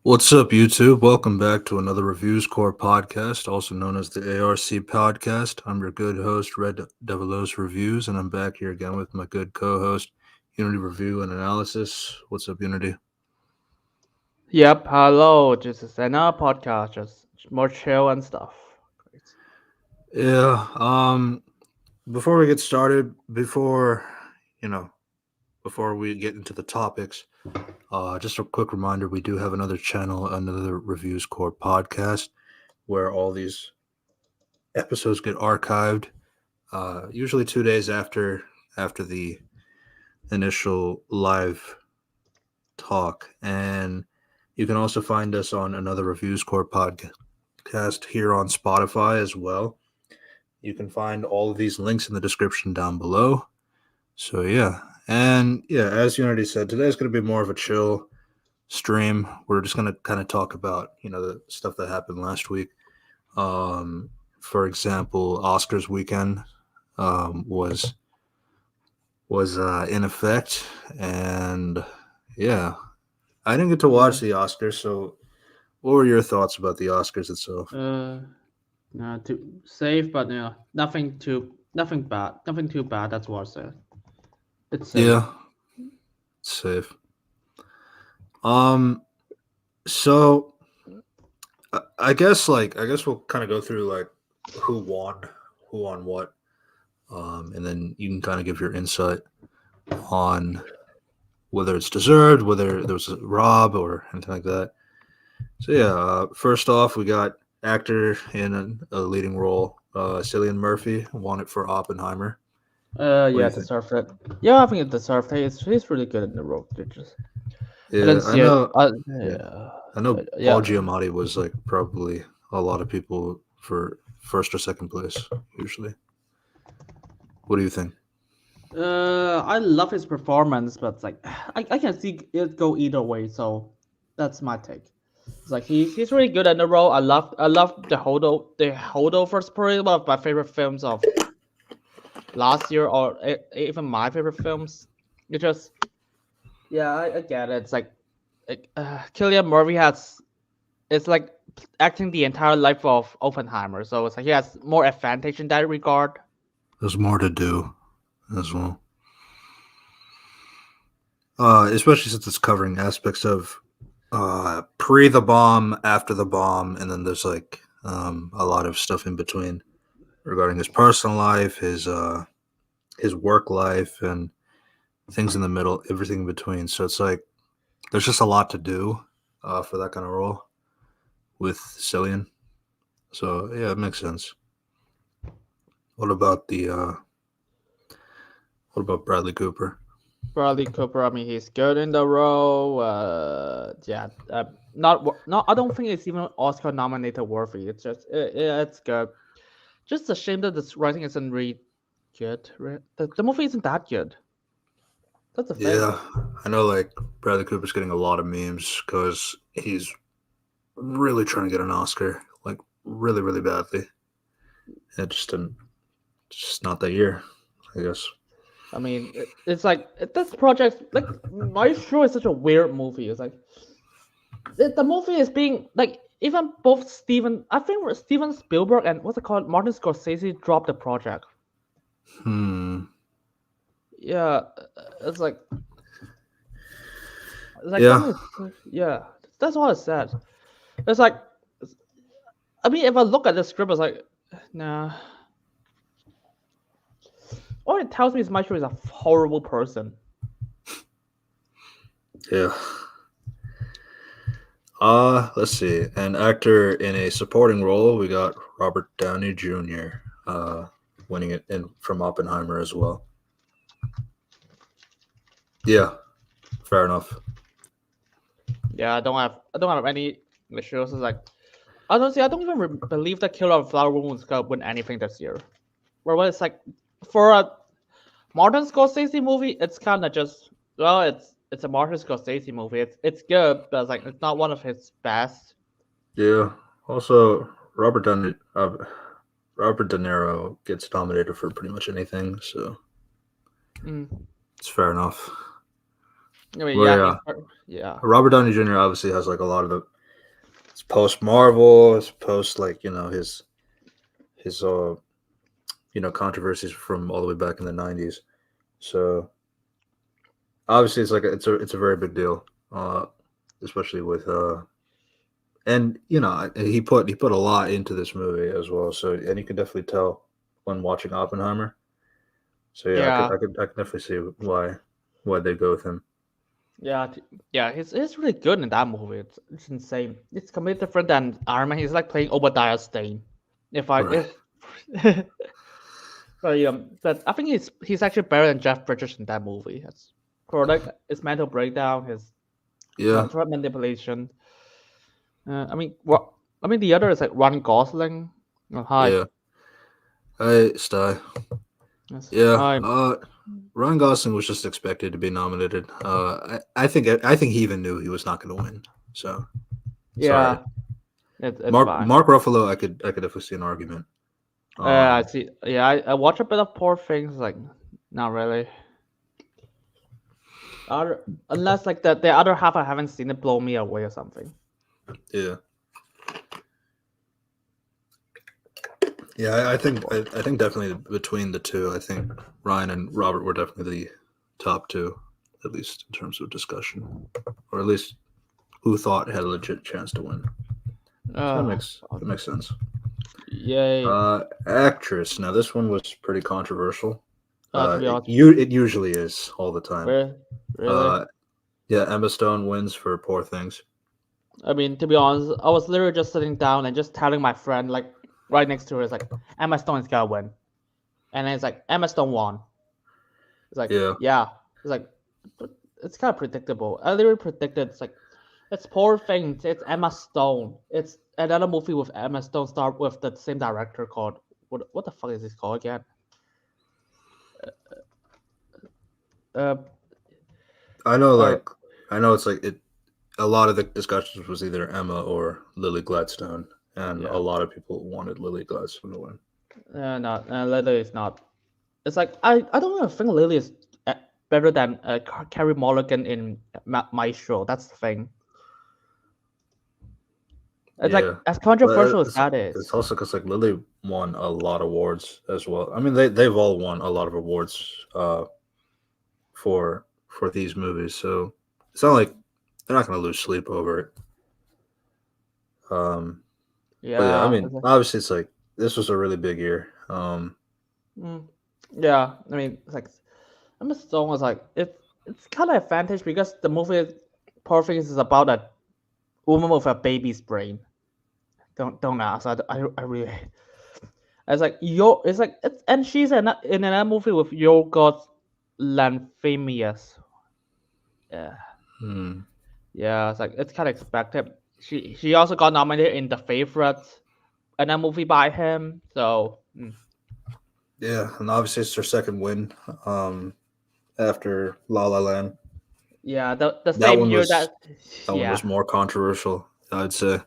What's up, YouTube? Welcome back to another Reviews Corp podcast, also known as the ARC podcast. I'm your good host, Red Devilos Reviews, and I'm back here again with my good co-host, Unity Review and Analysis. What's up, Unity? Yep, hello. This is another podcast, just more chill and stuff. Great. Yeah. Before we get started, you know, before we get into the topics, just a quick reminder: we do have another channel, another Reviews Corp podcast, where all these episodes get archived. Usually 2 days after the initial live talk, and you can also find us on another Reviews Corp podcast here on Spotify as well. You can find all of these links in the description down below. So yeah, as Unity said, today's going to be more of a chill stream. We're just going to kind of talk about the stuff that happened last week. For example, Oscars weekend was in effect, and yeah, I didn't get to watch the Oscars. So, what were your thoughts about the Oscars itself? Uh, no, too safe, but nothing bad, nothing too bad. That's what I said. It's safe. Yeah, safe. Um, so I guess we'll kind of go through like who won, who on what, and then you can kind of give your insight on whether it's deserved, whether there was a rob or anything like that. So yeah, first off, we got actor in a leading role. Cillian Murphy won it for Oppenheimer. What do Yeah, you think? deserved it. Yeah, I think it deserved it. He's really good in the role. I Yeah, didn't see it. Yeah, Yeah, I know. yeah. Paul Giamatti was like probably a lot of people for first or second place usually. What do you think? I love his performance, but it's like I can see it go either way. So that's my take. It's like he's really good at the role. I love the holdovers. Probably one of my favorite films of last year, or even my favorite films. It just yeah, I get it. It's like Killian Murphy has it's like acting the entire life of Oppenheimer. So it's like he has more advantage in that regard. There's more to do as well. Especially since it's covering aspects of pre the bomb, after the bomb, and then there's like a lot of stuff in between regarding his personal life, his work life, and things in the middle, everything in between. So it's like there's just a lot to do for that kind of role with Cillian. So yeah, it makes sense. What about the what about Bradley Cooper? Bradley Cooper, I mean, he's good in the role. Yeah, not. I don't think it's even Oscar nominated worthy. It's just, it's good. Just a shame that this writing isn't really good. The movie isn't that good. That's the thing. Yeah, I know. Like Bradley Cooper's getting a lot of memes because he's really trying to get an Oscar, like really, really badly. It just didn't. Just not that year, I guess. I mean, it's like this project. Like, my show is such a weird movie. It's like the movie is being like even both I think Steven Spielberg and what's it called, Martin Scorsese dropped the project. Hmm. Yeah, it's like Yeah. yeah, that's what I said. It's like, I mean, if I look at the script, it's like, nah. All it tells me is Maestro is a horrible person. Yeah. Let's see. An actor in a supporting role, we got Robert Downey Jr. Winning it in from Oppenheimer as well. Yeah, fair enough. Yeah, I don't have any issues. It's like, honestly, I don't even believe that Killer of Flower Moon is gonna win anything this year. Where it's like, for a Martin Scorsese movie, it's kind of just, well, it's a Martin Scorsese movie. It's good, but it's like it's not one of his best. Yeah. Also, Robert De Niro gets nominated for pretty much anything, so Mm. it's fair enough. I mean, Well, yeah, yeah, yeah. Robert Downey Jr. obviously has like a lot of the it's post Marvel, it's post like his controversies from all the way back in the '90s. So obviously, it's a very big deal, especially with and he put a lot into this movie as well. So and you can definitely tell when watching Oppenheimer. So yeah, Yeah, I could definitely see why they go with him. yeah, yeah. He's really good in that movie. It's insane. It's completely different than Iron Man. He's like playing Obadiah Stane. If I Right. if but I think he's actually better than Jeff Bridges in that movie. That's correct. His mental breakdown, his Yeah. contract manipulation. I mean, what? I mean, the other is like Ryan Gosling. Oh, hi. Yeah. Hey, Sty. Yes. Yeah. Hi. Ryan Gosling was just expected to be nominated. I think he even knew he was not going to win. So sorry, Yeah, it's Mark fine. Mark Ruffalo. I could definitely see an argument. I Um, see. Yeah, I watch a bit of Poor Things. Like, not really. Other, unless like the other half I haven't seen it blow me away or something. yeah, yeah. I think definitely between the two, I think Ryan and Robert were definitely the top two, at least in terms of discussion, or at least who thought had a legit chance to win. So that Uh, makes sense. yay. Actress. Now this one was pretty controversial. To be honest, It usually is all the time. really, really. Uh, yeah, Emma Stone wins for Poor Things. I mean, to be honest, I was literally just sitting down and just telling my friend, like, right next to her, is like, Emma Stone is gonna win, and then it's like Emma Stone won. It's like, Yeah, yeah. It's like, but it's kind of predictable. I literally predicted. It's like, it's Poor Things. It's Emma Stone. It's another movie with Emma Stone, start with the same director called what the fuck is this called again? Uh, I know. uh I know it's like it. A lot of the discussions was either Emma or Lily Gladstone, and a yeah. lot of people wanted Lily Gladstone to win. No, Lily is not. It's like I don't even think Lily is better than Carrie Mulligan in Maestro. That's the thing. It's like Yeah, as but controversial as that it's is. also because like Lily won a lot of awards as well. I mean, they've all won a lot of awards for these movies, so it's not like they're not going to lose sleep over it. Um, but yeah, I Yeah. mean, obviously, it's like this was a really big year. Mm, yeah, I mean, it's like Emma Stone was like it's kind of advantage because the movie Perfect is about a woman with a baby's brain. Don't ask. I really. It's like It's like it's and she's in another movie with Yorgos Lanthimos. Yeah, Hmm. yeah. It's like it's kind of expected. She also got nominated in The Favorite, another movie by him. So Yeah, and obviously it's their second win after La La Land. yeah, the That same one year was that that one yeah. was more controversial, I'd say.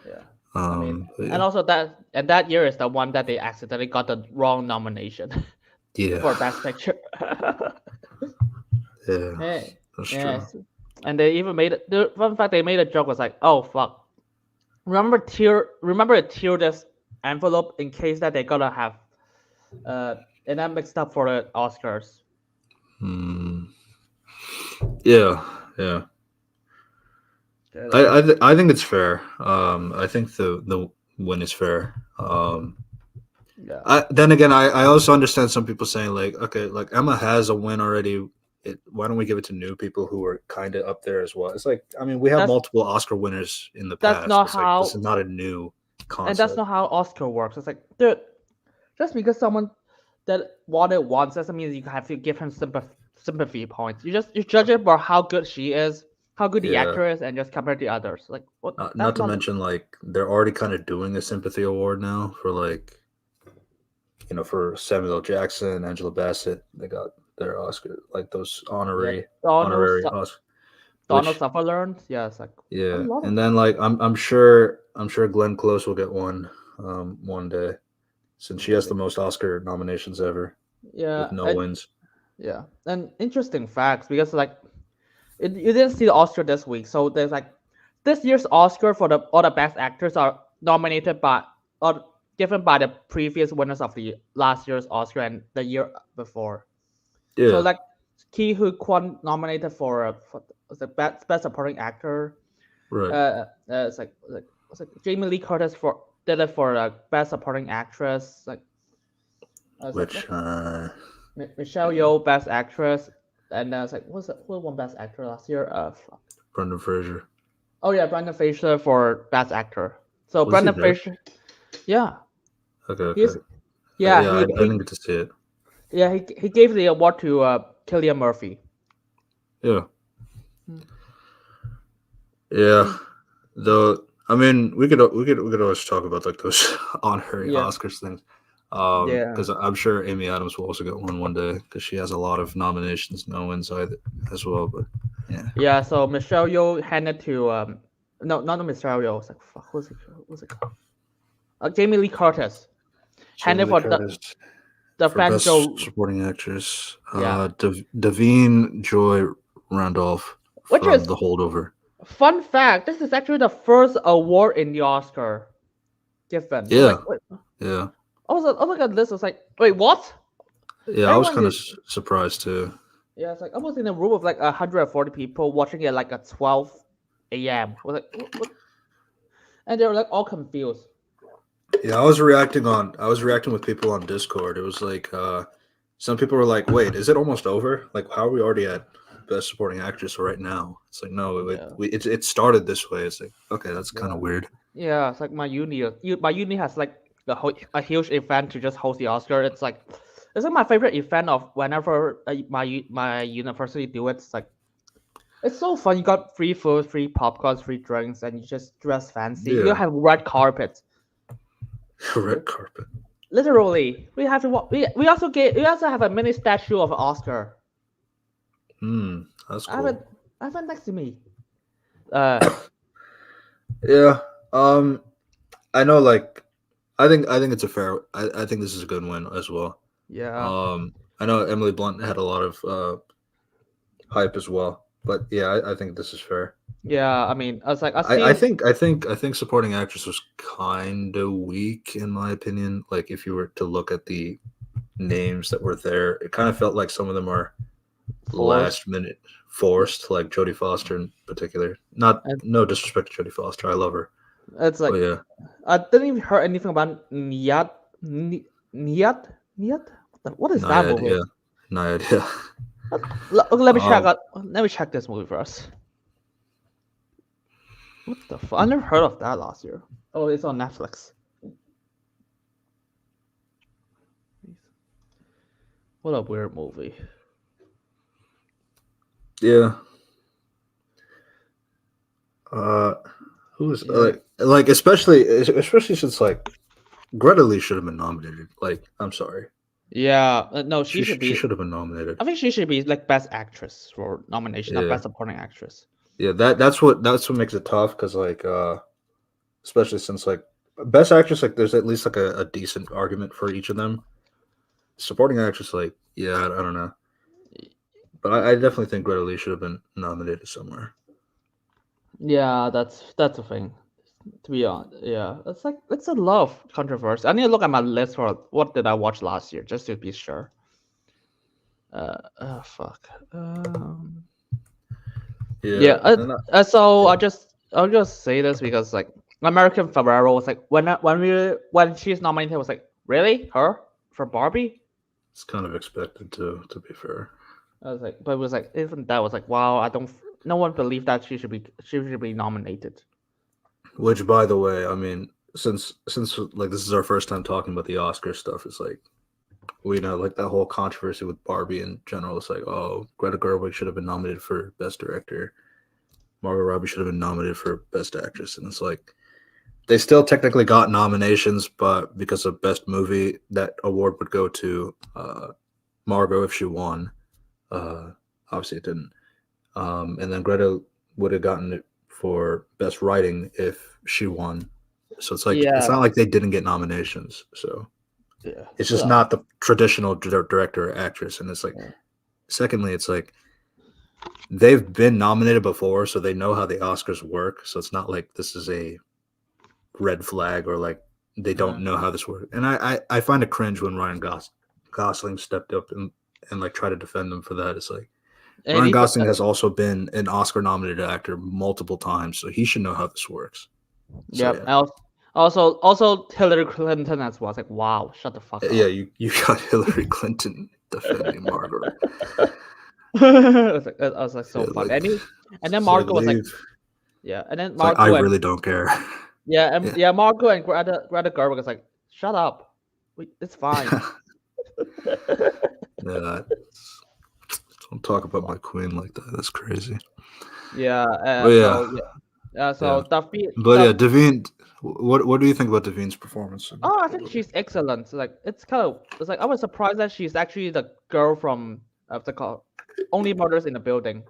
Yeah. I mean, But and yeah, also that year is the one that they accidentally got the wrong nomination yeah, for Best Picture. yeah, Hey, that's true. yes. And they even made it. The fun fact they made a joke was like, "Oh fuck, remember to tear this envelope in case that they're gonna have uh and that mixed up for the Oscars." Hmm. Yeah, yeah. Yeah, like, I think it's fair. I think the win is fair. yeah, Then again, I also understand some people saying like, okay, like Emma has a win already. Why don't we give it to new people who are kind of up there as well? It's like, I mean, we have that's multiple Oscar winners in the that's past. not It's like this how is not a new and that's concept. not how Oscar works. It's like, dude, just because someone that won it once doesn't mean you have to give him sympathy points. You judge it by how good she is, how good the Yeah. actor is, and just compare the others. Like what? Not That's to not. mention, like they're already kind of doing a sympathy award now for like for Samuel L. Jackson, Angela Bassett. They got their Oscar, like those Yeah, honorary Oscar. Donald Which Sutherland. Yeah, it's like a yeah, lot of and then like I'm sure Glenn Close will get one day since she has maybe. the most Oscar nominations ever Yeah, with no wins. yeah, and interesting facts because like you didn't see the Oscar this week, so there's like this year's Oscar for the all the best actors are nominated by or given by the previous winners of the last year's Oscar and the year before. Yeah. So like Ki Hu Kwan nominated for the best supporting actor. Right. It's like Jamie Lee Curtis did it for best supporting actress. Like Which Michelle Yeoh best actress, and it's like who won best actor last year? Brendan Fraser. Oh yeah, Brendan Fraser for best actor. So Was he Brendan there? Fraser, yeah, Okay. he's Yeah, yeah I didn't get to see it. yeah he gave the award to Cillian Murphy. Yeah. Hmm. Yeah. Though I mean, we could always talk about like those honorary Yeah, Oscars things. yeah, Because I'm sure Amy Adams will also get one day because she has a lot of nominations, no wins either as well. But yeah, yeah. So Michelle Yeoh handed to no, not Michelle Yeoh. It's like fuck, what's it called? Jamie Lee Curtis Jamie handed Lee for Curtis the for best Fanjo. supporting actress. Yeah, Davine Joy Randolph which from is The Holdover. fun fact. This is actually the first award in the Oscar given. I was Yeah, like, wait, yeah, I was looking at this. I was like, wait, what? yeah. I was Everyone kind of is surprised too. yeah. It's like I was in a room of like 140 people watching it like at 12 a.m. I was like, what? And they were like all confused. Yeah, I was reacting with people on Discord. It was like some people were like, "Wait, is it almost over? Like, how are we already at best supporting actress right now?" It's like, no, Yeah, it started this way. It's like, okay, that's kind yeah, of weird. yeah. It's like my uni has like a huge event to just host the Oscar. It's like my favorite event of whenever my university do it. It's like it's so fun. You got free food, free popcorns, free drinks, and you just dress fancy. You Yeah, have red carpet. red carpet. Literally, we have to. We also have a mini statue of Oscar. That's I have it. cool. I have it next to me. Uh, Yeah. I know. Like, I think it's a fair. I think this is a good win as well. yeah, I know Emily Blunt had a lot of hype as well, but yeah, I think this is fair. yeah. I mean, I was like, I I seen. think I think I think supporting actress was kind of weak in my opinion. Like if you were to look at the names that were there, it kind of felt like some of them are Force. last minute forced, like Jodie Foster in particular. Not And no disrespect to Jodie Foster, I love her, it's but like yeah, I didn't even hear anything about Niyat. Niyat. What is that Nayad, movie? yeah, Nayad, yeah. Let me check Um, out. Let me check this movie first. What the fuck? I never heard of that last year. Oh, it's on Netflix. What a weird movie. yeah. Who is Yeah, like especially since like Greta Lee should have been nominated. Like, I'm sorry, yeah. No, she should she be. should have been nominated. I think she should be like best actress for nomination, not Yeah, best supporting actress. yeah. That's what makes it tough because like especially since like best actress like there's at least like a decent argument for each of them. Supporting actress like yeah I don't know, but I definitely think Greta Lee should have been nominated somewhere. Yeah, that's the thing. To be honest, yeah, it's a lot of controversy. I need to look at my list for what did I watch last year just to be sure. Fuck. Yeah. Yeah, and So yeah, I'll just say this because like American Ferrero was like when she's nominated, I was like really her for Barbie. it's kind of expected to be fair. I was like, but it was like even that was like wow. I don't. No one believed that she should be nominated. Which, by the way, I mean, since like this is our first time talking about the Oscar stuff, it's like we know like that whole controversy with Barbie in general. It's like, oh, Greta Gerwig should have been nominated for Best Director. Margot Robbie should have been nominated for Best Actress, and it's like they still technically got nominations, but because of Best Movie, that award would go to Margot if she won. Uh, Obviously, it didn't. And then Greta would have gotten it for Best Writing if she won. So it's like it's Yeah. not like they didn't get nominations. So Yeah. it's just not the traditional director or actress. And it's like, Yeah. secondly, it's like they've been nominated before, so they know how the Oscars work. So it's not like this is a red flag or like they don't know how this works. And I find it cringe when Gosling stepped up and like try to defend them for that. It's like And Ryan he Gosling has also been an Oscar nominated actor multiple times, so he should know how this works. So, yeah. Also Hillary Clinton as well. It's like, wow, shut the fuck up. Yeah, you got Hillary Clinton defending Margaret. I was like, so Yeah, funny. like, And then Margot was like, leave. yeah. And then It's like, Margot I and really don't care. yeah, and yeah, Margot and Greta Gerwig was like, shut up. It's fine. Yeah, don't talk about my queen like that. That's crazy. Yeah. But yeah, So yeah. So but yeah, Devine. What do you think about Devine's performance? Oh, I think she's excellent. So, like it's like I was surprised that she's actually the girl from the call Only Murders in the Building.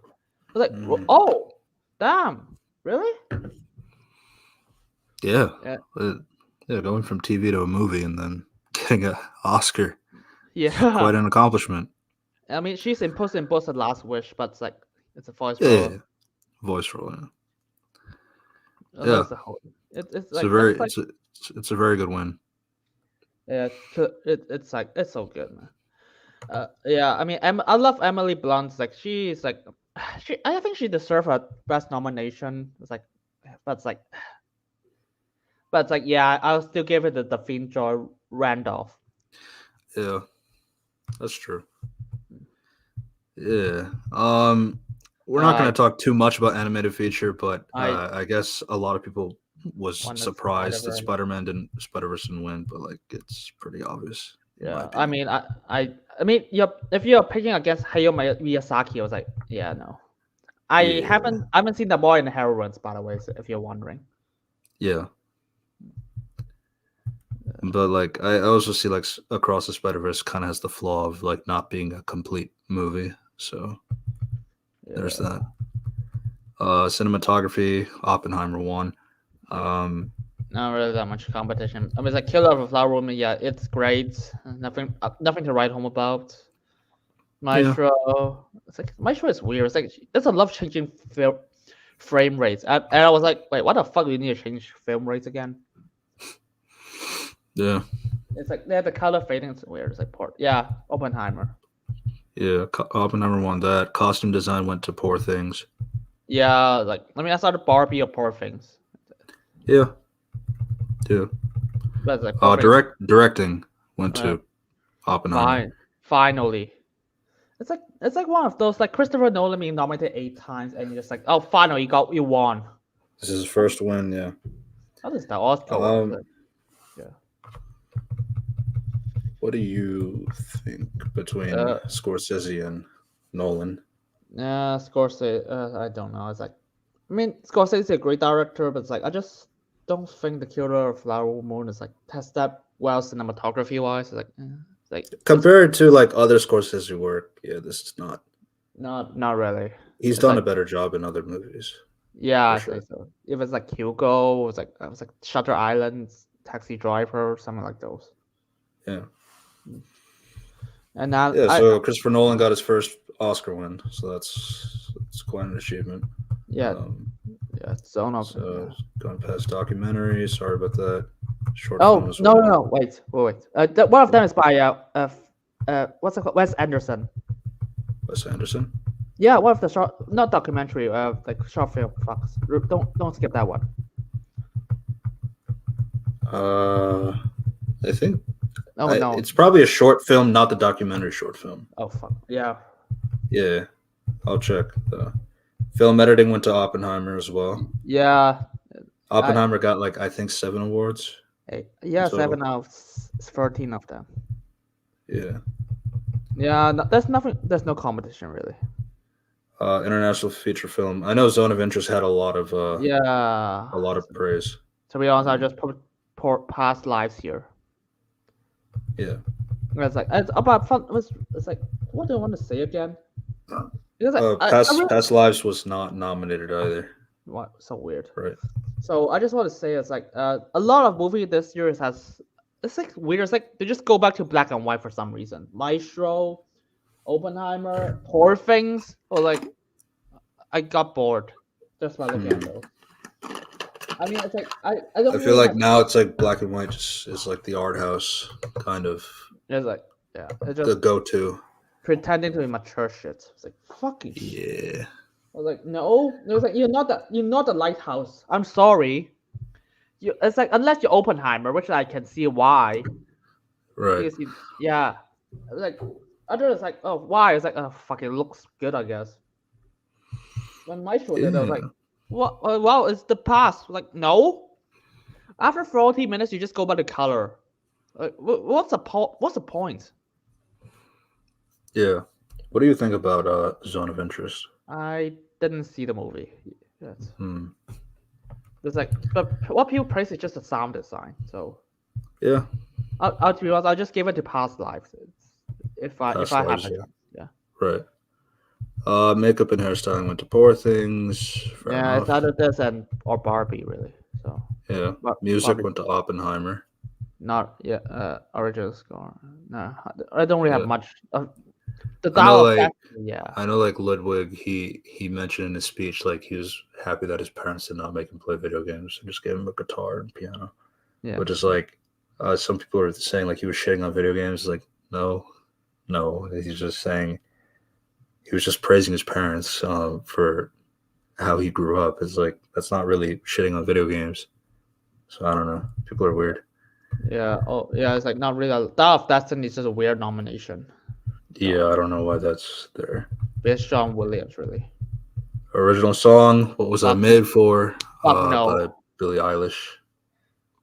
I was like, oh, damn, really? Yeah. Yeah, going from TV to a movie and then getting an Oscar. Yeah. Quite an accomplishment. I mean, she's in Puss in Boots: The Last Wish, but it's like it's a voice Yeah, role. voice role. Yeah. It's like it's a very good win. Yeah, it's like it's so good, man. Yeah, I mean, I love Emily Blunt. Like she's like, I think she deserves a best nomination. But it's like, yeah, I'll still give it to Davine Joy Randolph. Yeah, that's true. Yeah. We're not going to talk too much about animated feature, but I guess a lot of people was surprised that Spider-Verse didn't win, but like it's pretty obvious. Yeah, I mean, I mean, if you're picking against Hayao Miyazaki, I was like, yeah, no, I haven't seen The Boy and the Heroines, by the way, if you're wondering. Yeah. But like I also see like Across the Spider-Verse kind of has the flaw of like not being a complete movie, so there's that. Cinematography, Oppenheimer won. Not really that much competition. I mean, it's like Killer of a Flower Woman. Yeah, it's great. Nothing to write home about. Maestro. It's like Maestro is weird. It's like there's a lot of changing frame rates, and I was like, wait, what the fuck do you need to change frame rates again? Yeah. It's like they have the color fading. It's weird. It's like Oppenheimer. Yeah, Oppenheimer won that. Costume design went to Poor Things. Yeah, like I mean, I saw the Barbie or Poor Things. Yeah. Yeah. But like directing went to Oppenheimer. Finally. It's like one of those like Christopher Nolan being nominated 8 times and you're just like, oh, finally you won. This is his first win, yeah. How does that Oscar? Yeah. What do you think between Scorsese and Nolan? Yeah, Scorsese. I don't know. It's like, I mean, Scorsese is a great director, but it's like I just don't think The Killer of Flower Moon is like has that well cinematography wise. It's like compared to like other Scorsese work, yeah, this is not really. He's done a better job in other movies. Yeah, I think so. If it's like Hugo, it was like Shutter Island, Taxi Driver, something like those. Yeah. And now, so Christopher Nolan got his first Oscar win, so that's quite an achievement. Yeah, Zone of. So going past documentary. Sorry about that. Short film as well. No. Wait. One of them is by what's it called? Wes Anderson. Wes Anderson. Yeah, one of the not documentary, like short film. Fucks. Don't skip that one. I think. No. It's probably a short film, not the documentary short film. Oh fuck. Yeah. Yeah, I'll check. Film editing went to Oppenheimer as well. Yeah. Oppenheimer got like I think 7 awards. 7 out of 13 of them. Yeah. Yeah, there's nothing. There's no competition really. International feature film. I know Zone of Interest had a lot of praise. To be honest, I just put Past Lives here. Yeah. It's like it's about fun. It's like what do I want to say again? Because Past Lives was not nominated either. What? So weird. Right. So I just want to say it's like a lot of movie this year it's like weird. It's like they just go back to black and white for some reason. Maestro, Oppenheimer, Poor Things, or like I got bored just by looking at those. I mean, it's like I don't I feel really like have. now it's like black and white just is like the art house kind of It's like it's the just go-to. pretending to be mature shit. It's like fucking shit. Yeah, I was like, no. It was like you're not the lighthouse. I'm sorry. It's like unless you're Oppenheimer, which I can see why. right. Because yeah. It was like other it's like, oh why? It's like oh fuck, it looks good, I guess. When Maestro did, I was like, Yeah, what? Wow, it's the past. Like no. After 40 minutes, you just go by the color. Like, what's the point? yeah. What do you think about Zone of Interest? I didn't see the movie. Yes. Hmm. It's like, but what people praise is just the sound design. So, Yeah, to be honest, I'll just give it to past lives. If past I have lives. a Yeah, chance. Yeah. right. Makeup and hairstyling went to Poor Things. Fair Yeah, it's enough. either this and or Barbie really. So, Yeah, but music Barbie went to Oppenheimer. not original score. No, I don't really have Yeah, much. The I know. Dial of Like Destiny, yeah, I know, like Ludwig. He mentioned in his speech like he was happy that his parents did not make him play video games and just gave him a guitar and piano. yeah. Which is like, some people are saying like he was shitting on video games. Like no, no, he's just saying he was just praising his parents for how he grew up. It's like that's not really shitting on video games. So I don't know. People are weird. Yeah. Oh, yeah. It's like not really. Dial of Destiny is just a weird nomination. Yeah, I don't know why that's there. It's John Williams, really. Original song, What Was I Fuck, Made For? fuck no. By Billie Eilish.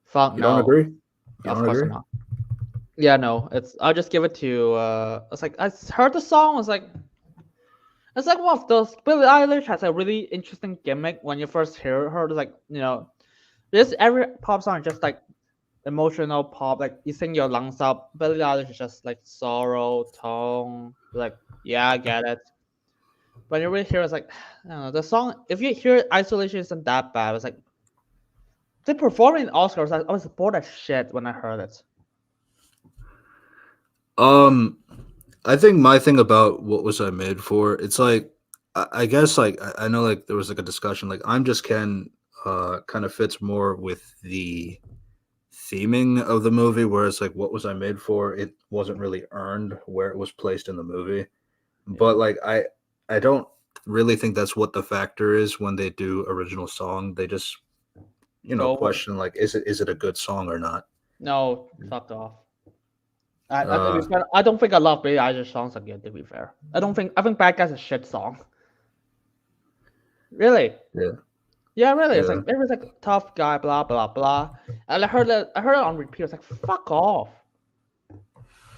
Fuck You don't no. agree? You Of don't course agree? not. Yeah, no. I'll just give it to. It's like I heard the song. It's like one of those. Billie Eilish has a really interesting gimmick when you first hear her. It's like this every pop song is just like emotional pop. Like you sing your lungs up. Billie Eilish is just like sorrow tone. Like yeah, I get it. When you really hear, it's like I don't know, the song. If you hear Isolation isn't that bad. It's like they performing in Oscars. I was bored as shit when I heard it. Um, I think my thing about What Was I Made For? It's like I guess like I know like there was like a discussion like I'm Just Ken kind of fits more with the theming of the movie, whereas like What Was I Made For? It wasn't really earned where it was placed in the movie. Yeah. But like I don't really think that's what the factor is when they do original song. They just Go with question like is it a good song or not? no, fuck off. To be Uh, fair, I don't think I love Billie Eilish songs again. To be fair, I think Bad Guy's a shit song. Really? yeah, Yeah, really. It's yeah. like it was like tough guy, blah blah blah. And I heard it on repeat. It's like fuck off.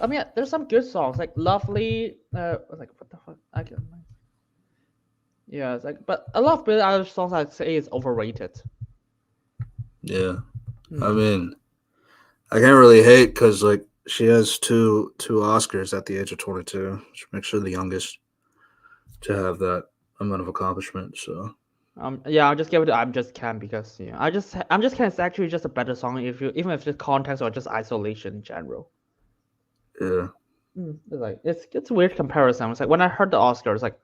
I mean, there's some good songs like Lovely. Like what the fuck? I can. Yeah, it's like, but a lot of Billie Eilish songs I'd say is overrated. Yeah. I Hmm. mean, I can't really hate because like she has two Oscars at the age of 22, which makes her the youngest to have that amount of accomplishment. So Yeah, I'll just give it to I'm Just Can because I'm Just Can is actually just a better song if you even if it's context or just isolation in general. yeah, It's like it's a weird comparison. It's like when I heard the Oscars, like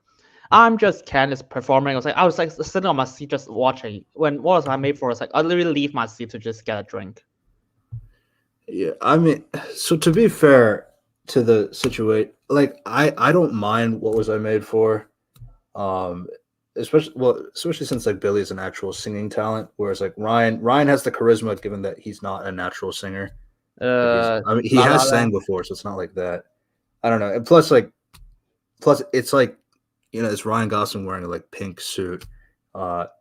I'm Just Can is performing. I was like sitting on my seat just watching. When what was I made for? It's like I literally leave my seat to just get a drink. yeah. I mean, so to be fair to the situation, like I don't mind What Was I Made For. Um, especially since like Billy is an actual singing talent, whereas like Ryan has the charisma given that he's not a natural singer. Like I mean, he La La has Land. sang before, so it's not like that. I don't know. And plus it's like it's Ryan Gosling wearing a like pink suit.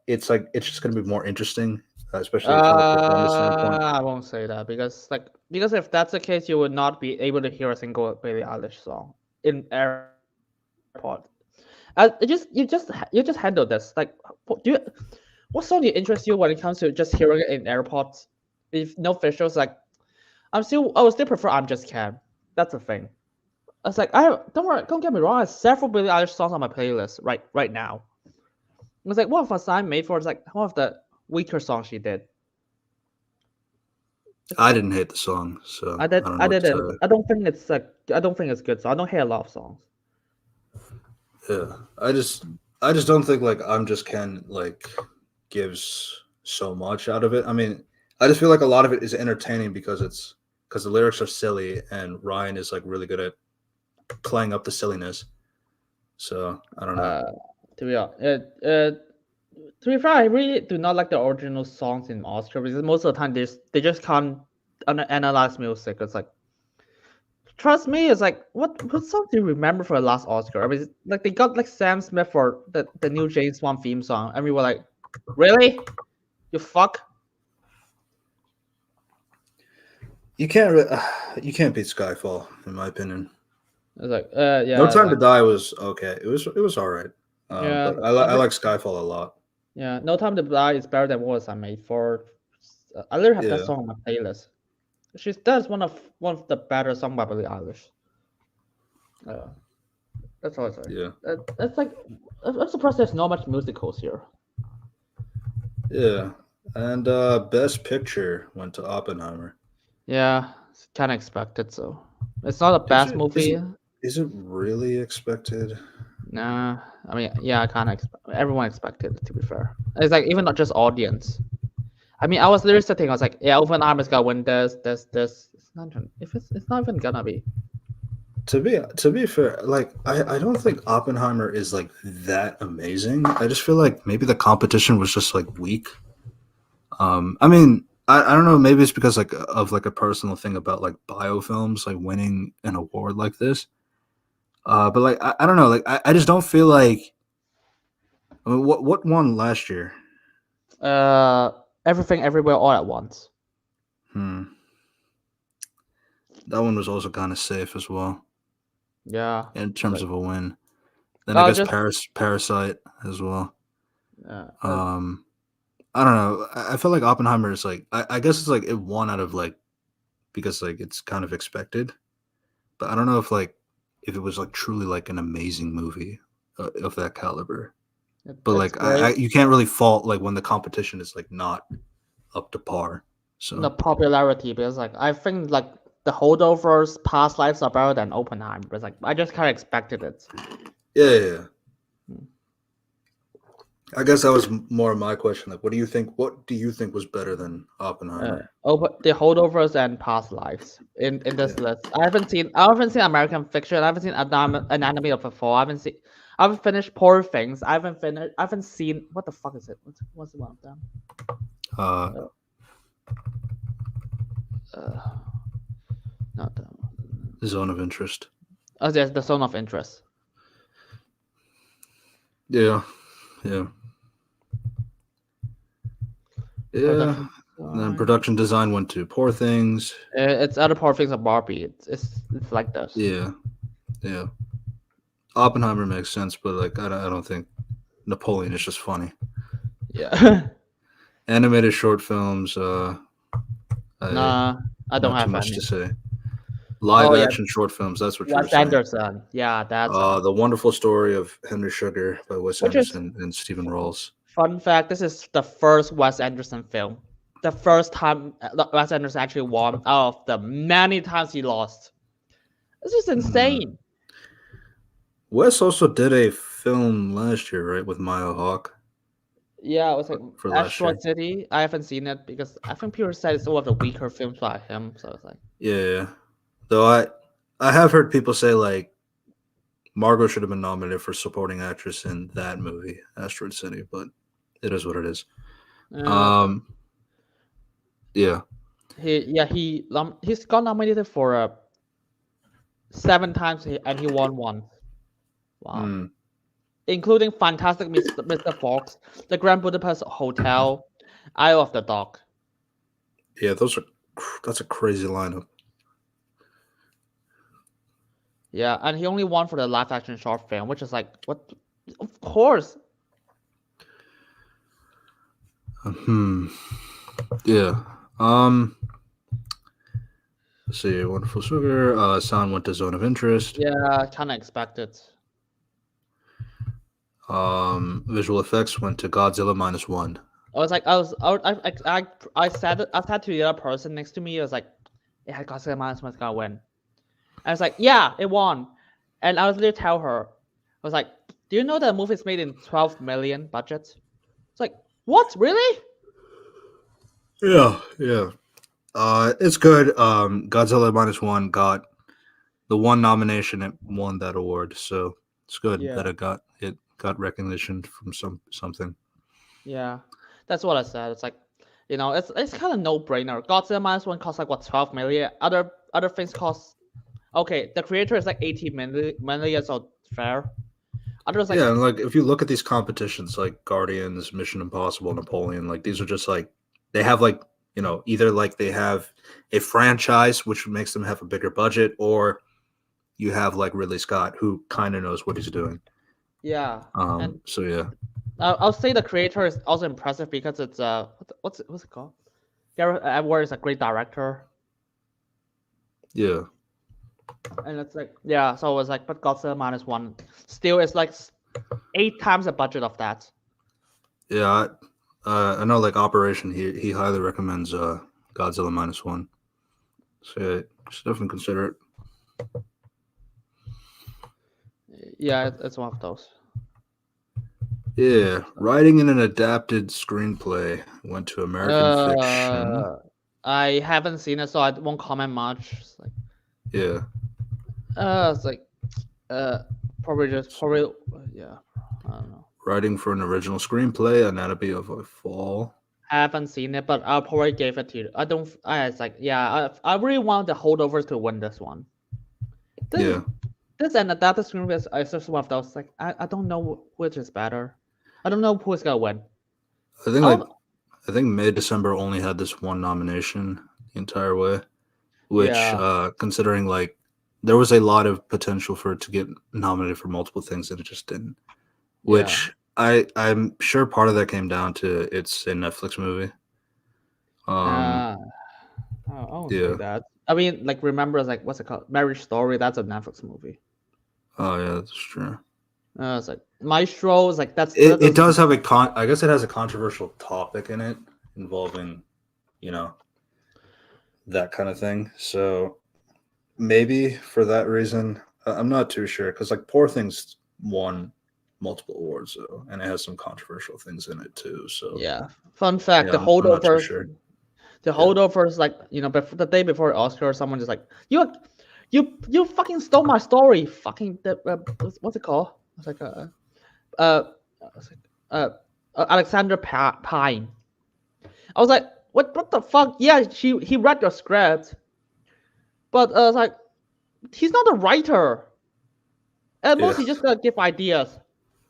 It's like it's just gonna be more interesting, especially from a performance standpoint. I won't say that because if that's the case, you would not be able to hear a single Billie Eilish song in airport. You just handle this. Like, what song do you interest you when it comes to just hearing it in airports? If no visuals, like I would still prefer I'm Just Can. That's the thing. It's like don't worry, don't get me wrong. I have several Billie Eilish songs on my playlist right now. It's like one of us I made for. It's like one of the weaker songs she did. I didn't hate the song, so I did. I don't I know what to didn't. say. I don't think it's good. So I don't hate a lot of songs. Yeah, I just I just don't think like I'm just Ken like gives so much out of it. I mean, I just feel like a lot of it is entertaining because the lyrics are silly and Ryan is like really good at playing up the silliness. So I don't know. To be honest, to be fair, I really do not like the original songs in Oscar because most of the time they just can't analyze music. It's like, trust me, it's like what song do you remember for the last Oscar? I mean, like they got like Sam Smith for the new James Bond theme song, and we were like, really, you fuck. You can't beat Skyfall in my opinion. It's like, No yeah, Time to like, Die was okay. It was all right. yeah, But I like Skyfall a lot. yeah. No Time to Die is better than what was I made for. I literally have that Yeah. song on my playlist. That's one of the better songs by Billie Eilish. Uh, that's all I say. Yeah. That's like I'm surprised there's not much musicals here. Yeah. And Best Picture went to Oppenheimer. Yeah, it's kind of expected. So it's not the Is best it movie. is it really expected? Nah, I mean, yeah, I kind of everyone expected it. To be fair, it's like even not just audience. I mean, I was literally sitting. I was like, yeah, Oppenheimer's gonna win this. It's not even if it's not even gonna be. To be fair, like I don't think Oppenheimer is like that amazing. I just feel like maybe the competition was just like weak. I mean, I don't know. Maybe it's because like of like a personal thing about like biofilms like winning an award like this. But like I don't know. Like I just don't feel like. I mean, what won last year? Uh, Everything, everywhere, all at once. Hmm. That one was also kind of safe as well Yeah, in it's terms like of a win. Then I guess just Parasite as well. uh, uh, Um, I don't know. I feel like Oppenheimer is like I guess it's like it won out of like because like it's kind of expected, but I don't know if it was like truly like an amazing movie of that caliber. But it's like great. you can't really fault like when the competition is like not up to par. The So popularity because like I think like the holdovers past lives are better than Oppenheimer. But like I just kind of expected it. yeah. Hmm. I guess that was more of my question. Like, what do you think? What do you think was better than Oppenheimer? The holdovers and past lives in Yeah. this list. I haven't seen American Fiction. I haven't seen Anatomy of a Fall. I haven't finished Poor Things. I haven't seen what the fuck is it? What's one of them? Uh, Uh, uh, Not that one. Zone of Interest. Oh, there's the Zone of Interest. Yeah. Yeah. Yeah. Production And then design. production design went to Poor Things. It's other Poor Things of Barbie. It's like this. Yeah. Yeah. Oppenheimer makes sense, but like I don't think Napoleon is just funny. Yeah. Animated short films, I Nah, I don't not too have much any. to say. Live Oh yeah, action short films, that's what you were Wes saying. Anderson. Yeah, that's The Wonderful Story of Henry Sugar by Wes which is Anderson and Stephen Rolls. fun fact. This is the first Wes Anderson film. The first time Wes Anderson actually won out of the many times he lost. This is Hmm. insane. Wes also did a film last year, right, with Maya Hawke Yeah, it was like for last year. Asteroid City. I haven't seen it because I think people said it's one of the weaker films by him. So it's like, Yeah. Though I have heard people say like Margot should have been nominated for supporting actress in that movie, Asteroid City, but it is what it is. uh, Um, yeah. he's got nominated for 7 times and he won once. Wow. Mm, Including Fantastic Mr. Fox, The Grand Budapest Hotel, Eye of the Dog. yeah, that's a crazy lineup. Yeah, and he only won for the live action short film, which is like, what? Of course. Hmm. Yeah. Um. Let's see. Wonderful Sugar. Sound went to Zone of Interest. Yeah, kind of expected. Visual effects went to Godzilla -1. I was like, I said to the other person next to me, I was like, yeah, Godzilla minus one's gonna win. I was like, yeah, it won. And I was literally tell her, I was like, Do you know that movie is made in 12 million budget? It's like, what? Really? Yeah, yeah. It's good. Godzilla minus one got the one nomination. It won that award, so it's good that Yeah, it got recognition from something. yeah. That's what I said. It's like, it's kind of no brainer. Godzilla minus one costs like what 12 million. Other things cost. Okay, the creator is like 80 million, so fair. Others like Yeah, and like if you look at these competitions like Guardians, Mission Impossible, Napoleon, like these are just like they have like either like they have a franchise which makes them have a bigger budget, or you have like Ridley Scott who kind of knows what he's doing. yeah, and So yeah, I'll say the creator is also impressive because it's what's it called? Gareth Edwards is a great director, yeah, and it's like yeah. So it was like, but Godzilla minus one still is like 8 times the budget of that. yeah. I know like Operation. He highly recommends Godzilla minus one. So yeah, should definitely consider it. Yeah, it's one of those. Yeah, writing in an adapted screenplay went to American Fiction. I haven't seen it, so I won't comment much. Yeah. It's like, probably yeah. I don't know. Writing for an original screenplay, Anatomy of a Fall. I haven't seen it, but I'll probably give it to you. I don't. It's like yeah. I really want the holdovers to win this one. Yeah. This and adapted screenplay is just one of those. Like I don't know which is better. I don't know who's gonna win. I think May December only had this one nomination the entire way, which considering like there was a lot of potential for it to get nominated for multiple things and it just didn't. Which I'm sure part of that came down to it's a Netflix movie. I won't say that. I mean, like remember, like what's it called? Marriage Story. That's a Netflix movie. Oh yeah, that's true. It's like Maestro is like it does have I guess it has a controversial topic in it involving, that kind of thing. So maybe for that reason, I'm not too sure because like Poor Things won multiple awards though, and it has some controversial things in it too. So yeah. Fun fact: yeah, the holdovers. Sure. The holdovers, like before, the day before Oscar, someone just like you fucking stole my story. Fucking what's it called? It's like Alexander Pine. I was like, what the fuck? Yeah, he read your script, but it's like he's not a writer. At most, he's just gonna give ideas.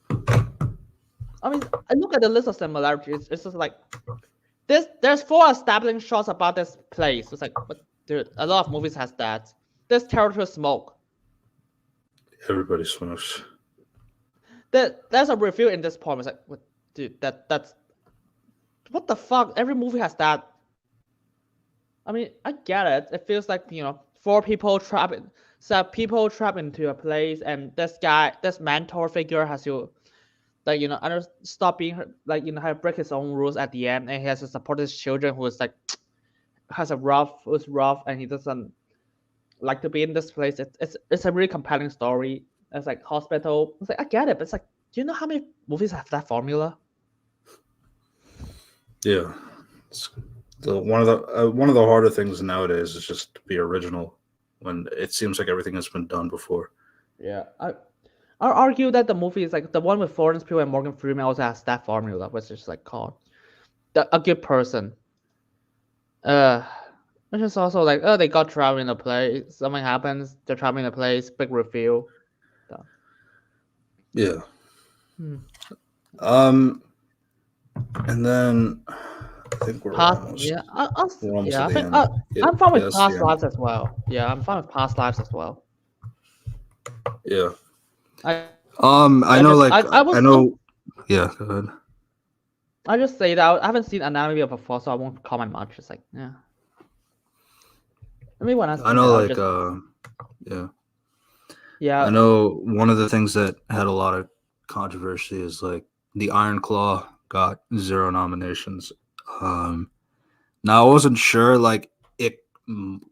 I mean, I look at the list of similarities. It's just like there's 4 establishing shots about this place. It's like, but dude, a lot of movies has that. There's territory smoke. Everybody smokes. There's a review in this poem. It's like, what, dude, that's what the fuck? Every movie has that. I mean, I get it. It feels like 4 people trapped into a place, and this mentor figure has to, like stop being like have to break his own rules at the end, and he has to support his children who is like who's rough, and he doesn't like to be in this place. It's a really compelling story. It's like hospital. It's like I get it, but it's like, do you know how many movies have that formula? Yeah, one of the harder things nowadays is just to be original when it seems like everything has been done before. Yeah, I'll argue that the movie is like the one with Florence Pugh and Morgan Freeman also has that formula, which is like called A Good Person. Which is also like, they got trapped in a place, something happens, they're trapped in a place, big reveal. Yeah. And then I think we're almost. Yeah, we're almost yeah. at the end. I'm fine with Past Lives as well. Yeah, I'm fine with Past Lives as well. Yeah. I know, like I know. Yeah, go ahead. I just say that I haven't seen Anatomy of a Fall, so I won't comment much. It's like, yeah. I mean, when I know, like, yeah. Yeah. I know one of the things that had a lot of controversy is like the Iron Claw got 0 nominations. Now I wasn't sure, like it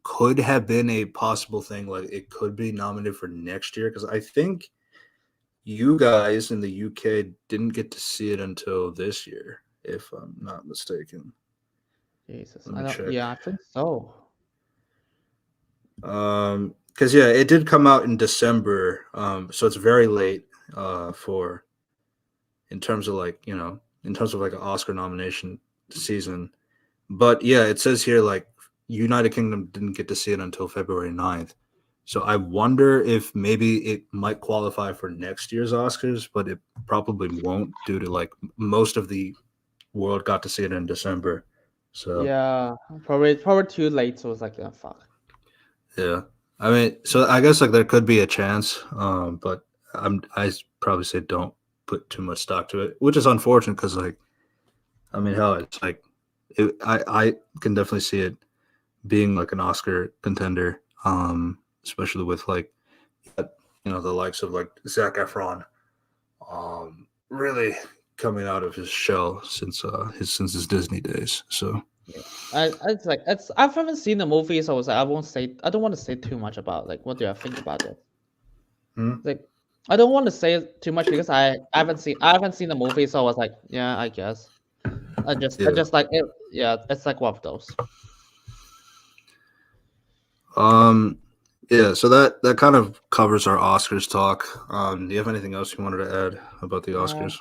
could have been a possible thing, like it could be nominated for next year because I think you guys in the UK didn't get to see it until this year, if I'm not mistaken. Jesus, Let I me don't. check. Yeah, I think so. Because yeah, it did come out in December. So it's very late. For in terms of like in terms of like an Oscar nomination season. But yeah, it says here like United Kingdom didn't get to see it until February 9th. So I wonder if maybe it might qualify for next year's Oscars, but it probably won't due to like most of the world got to see it in December. So Yeah, probably too late. So it's like, oh, fuck. yeah. I mean, so I guess like there could be a chance, but I probably say don't put too much stock to it, which is unfortunate because like I mean, hell, it's like I can definitely see it being like an Oscar contender, especially with like the likes of like Zac Efron, really coming out of his shell since his Disney days. So It's like I haven't seen the movie, so it's like I don't want to say too much about like what do I think about it. hmm? Like I don't want to say too much because I haven't seen the movie, so I was like, yeah, I guess. I Yeah. just like it. Yeah, it's like one of those. Um, yeah. So that kind of covers our Oscars talk. Do you have anything else you wanted to add about the Yeah, Oscars?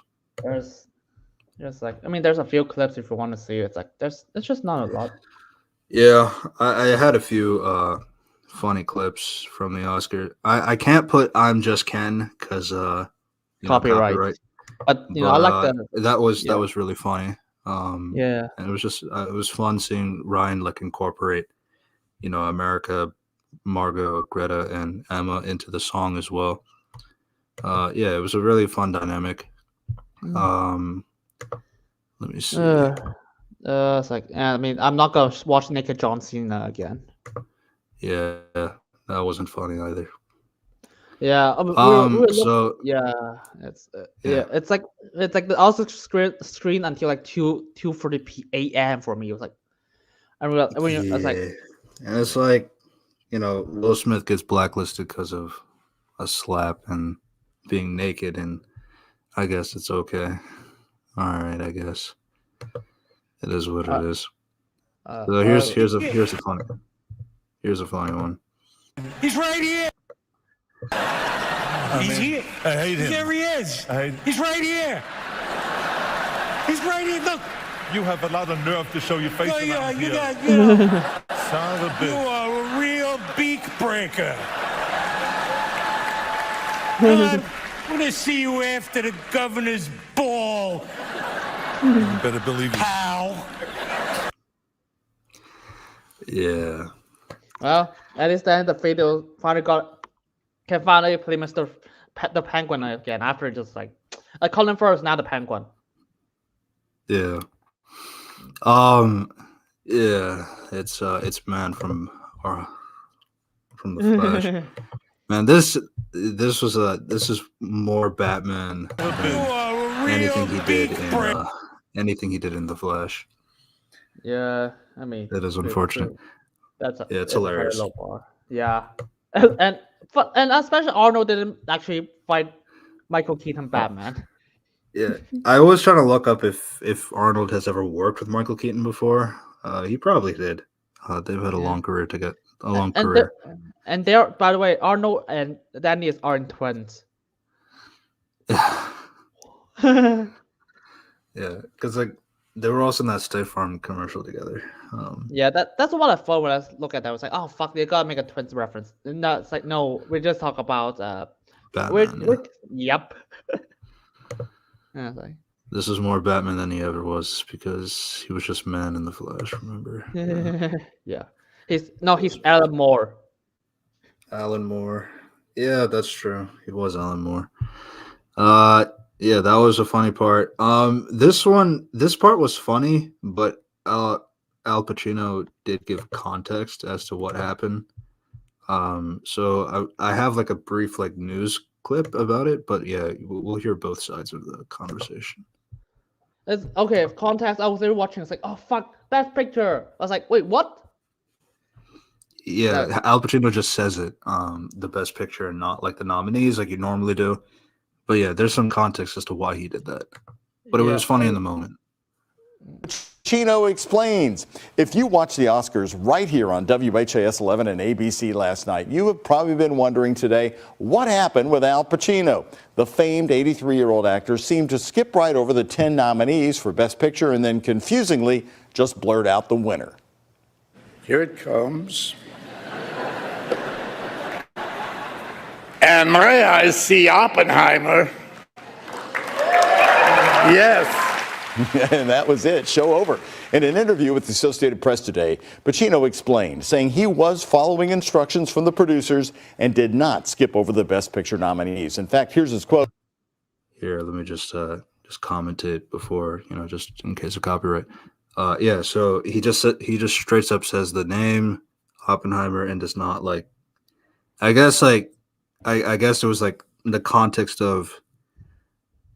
there's like I mean there's a few clips if you want to see. It's like it's just not a lot. Yeah, I had a few funny clips from the Oscar. I can't put "I'm Just Ken" because Copyright, copyright, but I but like the that yeah was really funny. yeah. And it was fun seeing Ryan like incorporate America, Margot, Greta, and Emma into the song as well. Yeah, it was a really fun dynamic. Mm. Um, let me see. Uh, it's like I mean I'm not gonna watch Naked John Cena again. Yeah, that wasn't funny either. Yeah, we look. So Yeah, yeah, it's like the also screen until like 2:40 a.m. for me. It was like I was like, yeah, and it's like Will Smith gets blacklisted because of a slap and being naked, and I guess it's okay. All right, I guess it is what it uh, is. uh, So uh, here's a funny one. He's right here. He's here. I hate him. There he is. He's right here. He's right here. Look. You have a lot of nerve to show your face Oh, around yeah, here. Son of a you bitch. are a real beak breaker. I'm gonna see you after the governor's ball, You better believe it. pal. Yeah, well, at least then the video can finally play Mr. The Penguin again after just like Colin Firth is now the Penguin. yeah, yeah. It's man from the Flash. Man, this is more Batman You than are a anything real he did beak in breaker. anything he did in the Flash. Yeah, I mean That is unfortunate. that's Yeah, it's a very hilarious. low bar. Yeah, and especially Arnold didn't actually fight Michael Keaton Batman. Yeah, I was trying to look up if Arnold has ever worked with Michael Keaton before. He probably did. They've had a Yeah. long career to get a long And career. they're by the way, Arnold and Danny are in twins. Yeah, because like they were also in that State Farm commercial together. Yeah, that's what I thought when I look at that. I was like, oh fuck, they gotta make a twins reference. No, it's like no, we just talk about Batman. yep. Yeah, it's like, This is more Batman than he ever was because he was just man in the Flash. Remember? yeah. He's Alan Moore. Alan Moore. Yeah, that's true. He was Alan Moore. Yeah, that was a funny part. This part was funny, but Al Pacino did give context as to what happened. So I have like a brief like news clip about it, but yeah, we'll hear both sides of the conversation. It's okay. If context, I was there watching. It's like, oh fuck, best picture. I was like, wait, what? Yeah, Al Pacino just says it, the best picture and not like the nominees like you normally do. But yeah, there's some context as to why he did that. But it Yeah, was funny in the moment. Chino explains. If you watched the Oscars right here on WHAS 11 and ABC last night, you have probably been wondering today what happened with Al Pacino. The famed 83-year-old actor seemed to skip right over the 10 nominees for Best Picture and then confusingly just blurt out the winner. Here it comes. And may I see Oppenheimer? Yes. And that was it. Show over. In an interview with the Associated Press today, Pacino explained, saying he was following instructions from the producers and did not skip over the Best Picture nominees. In fact, here's his quote. Here, let me just commentate before, just in case of copyright. Yeah, so he just straight up says the name Oppenheimer and does not I guess I guess it was like in the context of,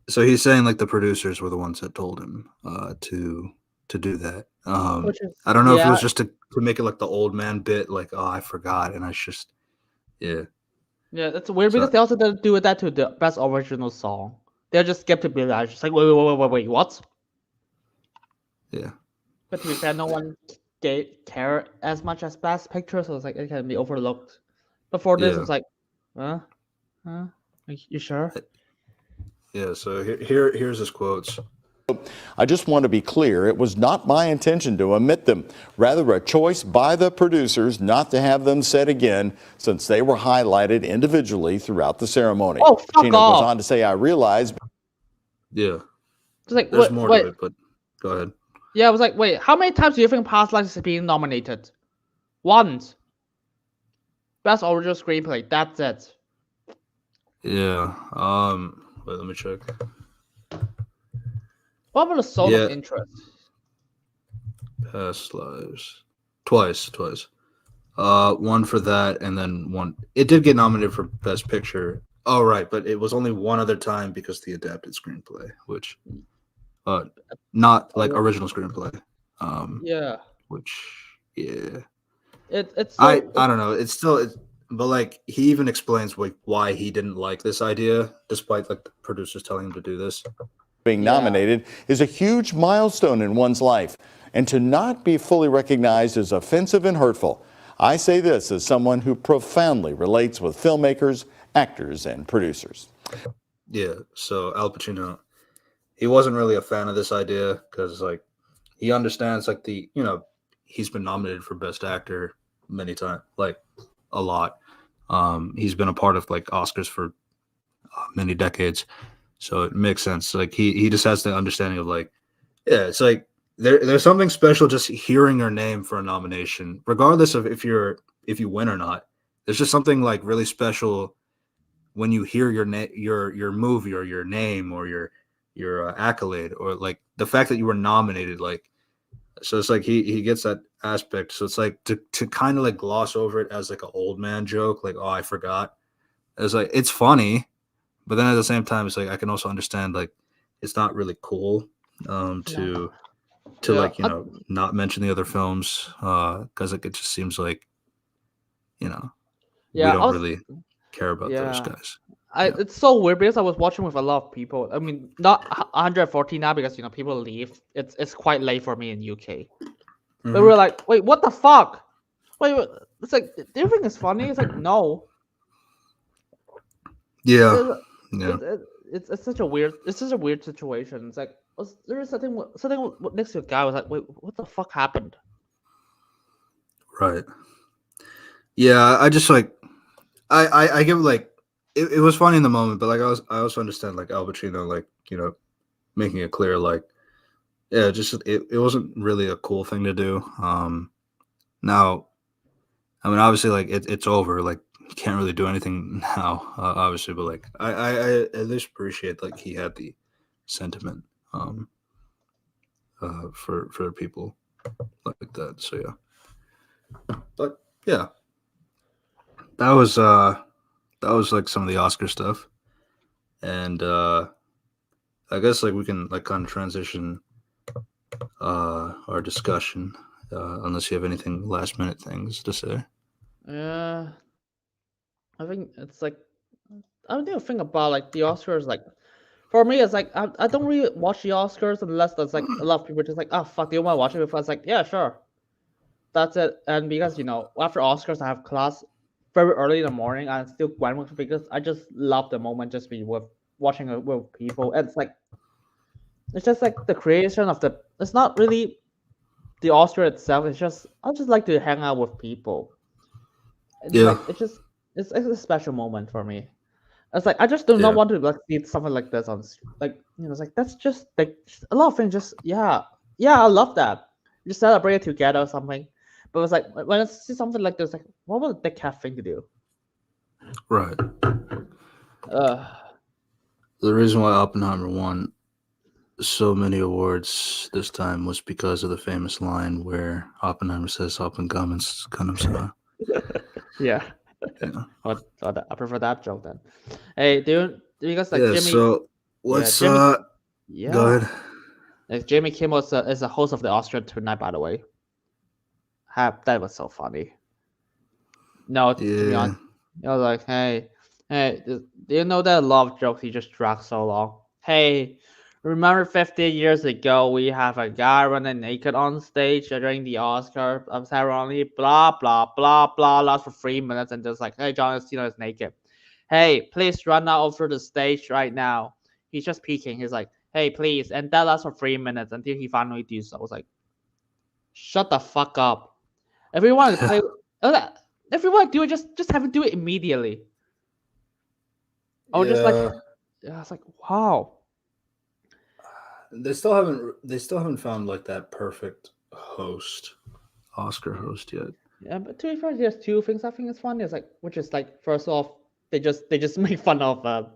so he's saying like the producers were the ones that told him to do that. which is, I don't know if it was yeah, just to make it like the old man bit, like, oh, I forgot, and I just yeah. yeah, it's weird So- because they also didn't do that to the best original song. They're just skipped to Billie Eilish. It's like, wait, what? Yeah. But to be fair, no one cared as much as Best Picture, so it's like it can be overlooked. Before this, Yeah. it's like, huh? Are you sure? Yeah, so here's his quotes. I just want to be clear, it was not my intention to omit them, rather a choice by the producers not to have them said again since they were highlighted individually throughout the ceremony. Oh, fuck Pacino off. goes on to say, I realize. Yeah, It's like, there's wait, more wait. to it, but go ahead. Yeah, I was like, wait, how many times do you think Past Lives is being nominated? Once. Best original screenplay. That's it. Yeah. Wait, let me check. What about the Zone Yeah. of Interest? Past lives. Twice. One for that, and then one. It did get nominated for Best Picture. Oh, right, but it was only one other time because the adapted screenplay, which, not like original screenplay. Yeah. Which, yeah. It's I so, don't know. But like he even explains like why he didn't like this idea, despite like the producers telling him to do this. Being Yeah. nominated is a huge milestone in one's life, and to not be fully recognized is offensive and hurtful. I say this as someone who profoundly relates with filmmakers, actors, and producers. Yeah. So Al Pacino, he wasn't really a fan of this idea because like he understands like he's been nominated for Best Actor many times, like a lot. He's been a part of like Oscars for many decades, so it makes sense. Like he just has the understanding of like, yeah, it's like there's something special just hearing your name for a nomination, regardless of if you win or not. There's just something like really special when you hear your your movie or your name or your accolade or like the fact that you were nominated. Like, so it's like he gets that aspect. So it's like to kind of like gloss over it as like an old man joke, like, oh, I forgot. It's like it's funny, but then at the same time, it's like I can also understand like it's not really cool to Yeah, like not mention the other films because like it just seems like we yeah, don't really care about those yeah. guys. It's so weird because I was watching with a lot of people. I mean, not 114 now because people leave. It's quite late for me in UK. But Mhm. we're like, wait, what the fuck? Wait, it's like, do you think it's funny? It's like, no. Yeah, yeah, It's such a weird situation. It's like there is something next to a guy. I was like, wait, what the fuck happened? right. Yeah, I just like I give like it was funny in the moment, but like I also understand like Al Pacino like making it clear like yeah, just it wasn't really a cool thing to do. Now, I mean, obviously, like it's over. Like you can't really do anything now, obviously. But like I at least appreciate like he had the sentiment for people like that. So yeah, but yeah, that was like some of the Oscar stuff, and I guess like we can like kind of transition our discussion unless you have anything last minute things to say. Yeah, I think it's like I do think about like the Oscars. Like for me, it's like I don't really watch the Oscars unless there's like a lot of people just like, oh fuck, do you want to watch it? Before it's like, yeah, sure, that's it. And because after Oscars, I have class very early in the morning. I still went with because I just love the moment, just be with watching it with people. And it's just like the creation of the. It's not really the Oscar itself. It's just I just like to hang out with people. It's Yeah. it's a special moment for me. It's like I just do not want to like see something like this on it's like that's just like a lot of things. Just yeah, I love that. You celebrate it together or something. But it's like when I see something like this, like what would the cat thing to do? Right. Uh, The reason why Oppenheimer won so many awards this time was because of the famous line where Oppenheimer says "Oppenheimer himself." yeah. Yeah. I prefer that joke then. Hey, do you guys like Yeah. Jimmy? So let's Jimmy- go ahead. Like Jimmy Kimmel is the host of the Oscar tonight, by the way. That was so funny. No, to be Yeah. honest, I was like, hey, do you know that a lot of jokes he just dragged so long? Hey, remember 50 years ago we have a guy running naked on stage during the Oscar ceremony, blah blah blah blah, lasts for 3 minutes and just like, hey, John Cena is naked. Hey, please run out over the stage right now. He's just peeking. He's like, hey, please, and that lasts for 3 minutes until he finally does so. I was like, shut the fuck up. If you want to play, if you want to do it, just have him do it immediately. Or just like, I was like, wow. They still haven't found like that perfect Oscar host yet. Yeah, but to be fair, there's two things I think is funny. It's like, which is like, first off, they just make fun of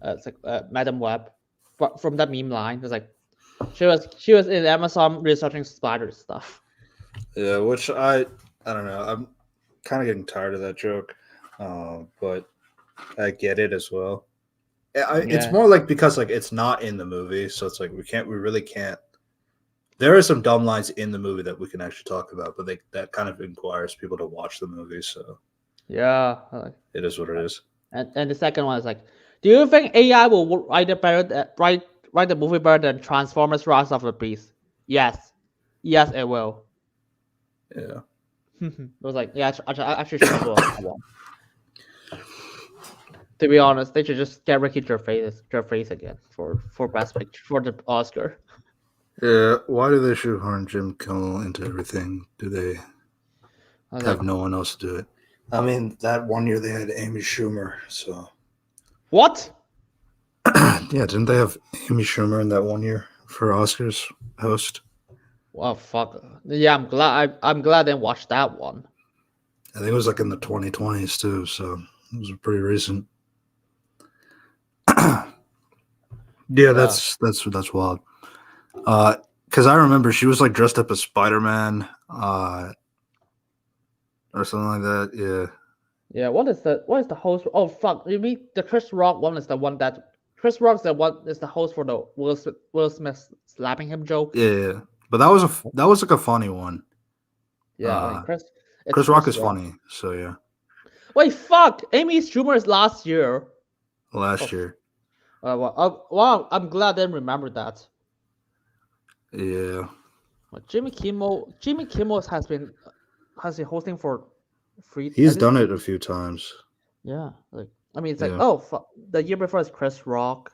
it's like Madam Web, but from that meme line, it's like she was in Amazon researching spider stuff. Yeah, which I don't know. I'm kind of getting tired of that joke, but I get it as well. It's more like because like it's not in the movie, so it's like we really can't. There are some dumb lines in the movie that we can actually talk about, but that kind of requires people to watch the movie. So Yeah, it is what it is. and the second one is like, do you think AI will write the movie better than Transformers: Rise of the Beast? Yes, it will. Yeah. It was like, yeah, I actually should have that one. To be honest, they should just get Ricky Gervais again for best picture for the Oscar. Yeah. Why do they shoehorn Jim Kimmel into everything? Do they have no one else to do it? I mean, that one year they had Amy Schumer. So What? yeah, didn't they have Amy Schumer in that one year for Oscars host? Well, fuck. Yeah, I'm glad I didn't watch that one. I think it was like in the 2020s too, so it was pretty recent. Yeah, that's wild. Because I remember she was like dressed up as Spider-Man, or something like that. Yeah. Yeah, what is the host? Oh fuck! You mean the Chris Rock one is the one that Chris Rock's the host for the Will Smith slapping him joke. Yeah. But that was like a funny one. Yeah, I mean, Chris Rock is funny, so yeah. Wait, fuck! Amy Schumer is last year. Last year. Wow, I'm glad I remembered that. Yeah. But Jimmy Kimmel has been hosting for free. He's done it a few times. Yeah, like I mean, it's like the year before is Chris Rock,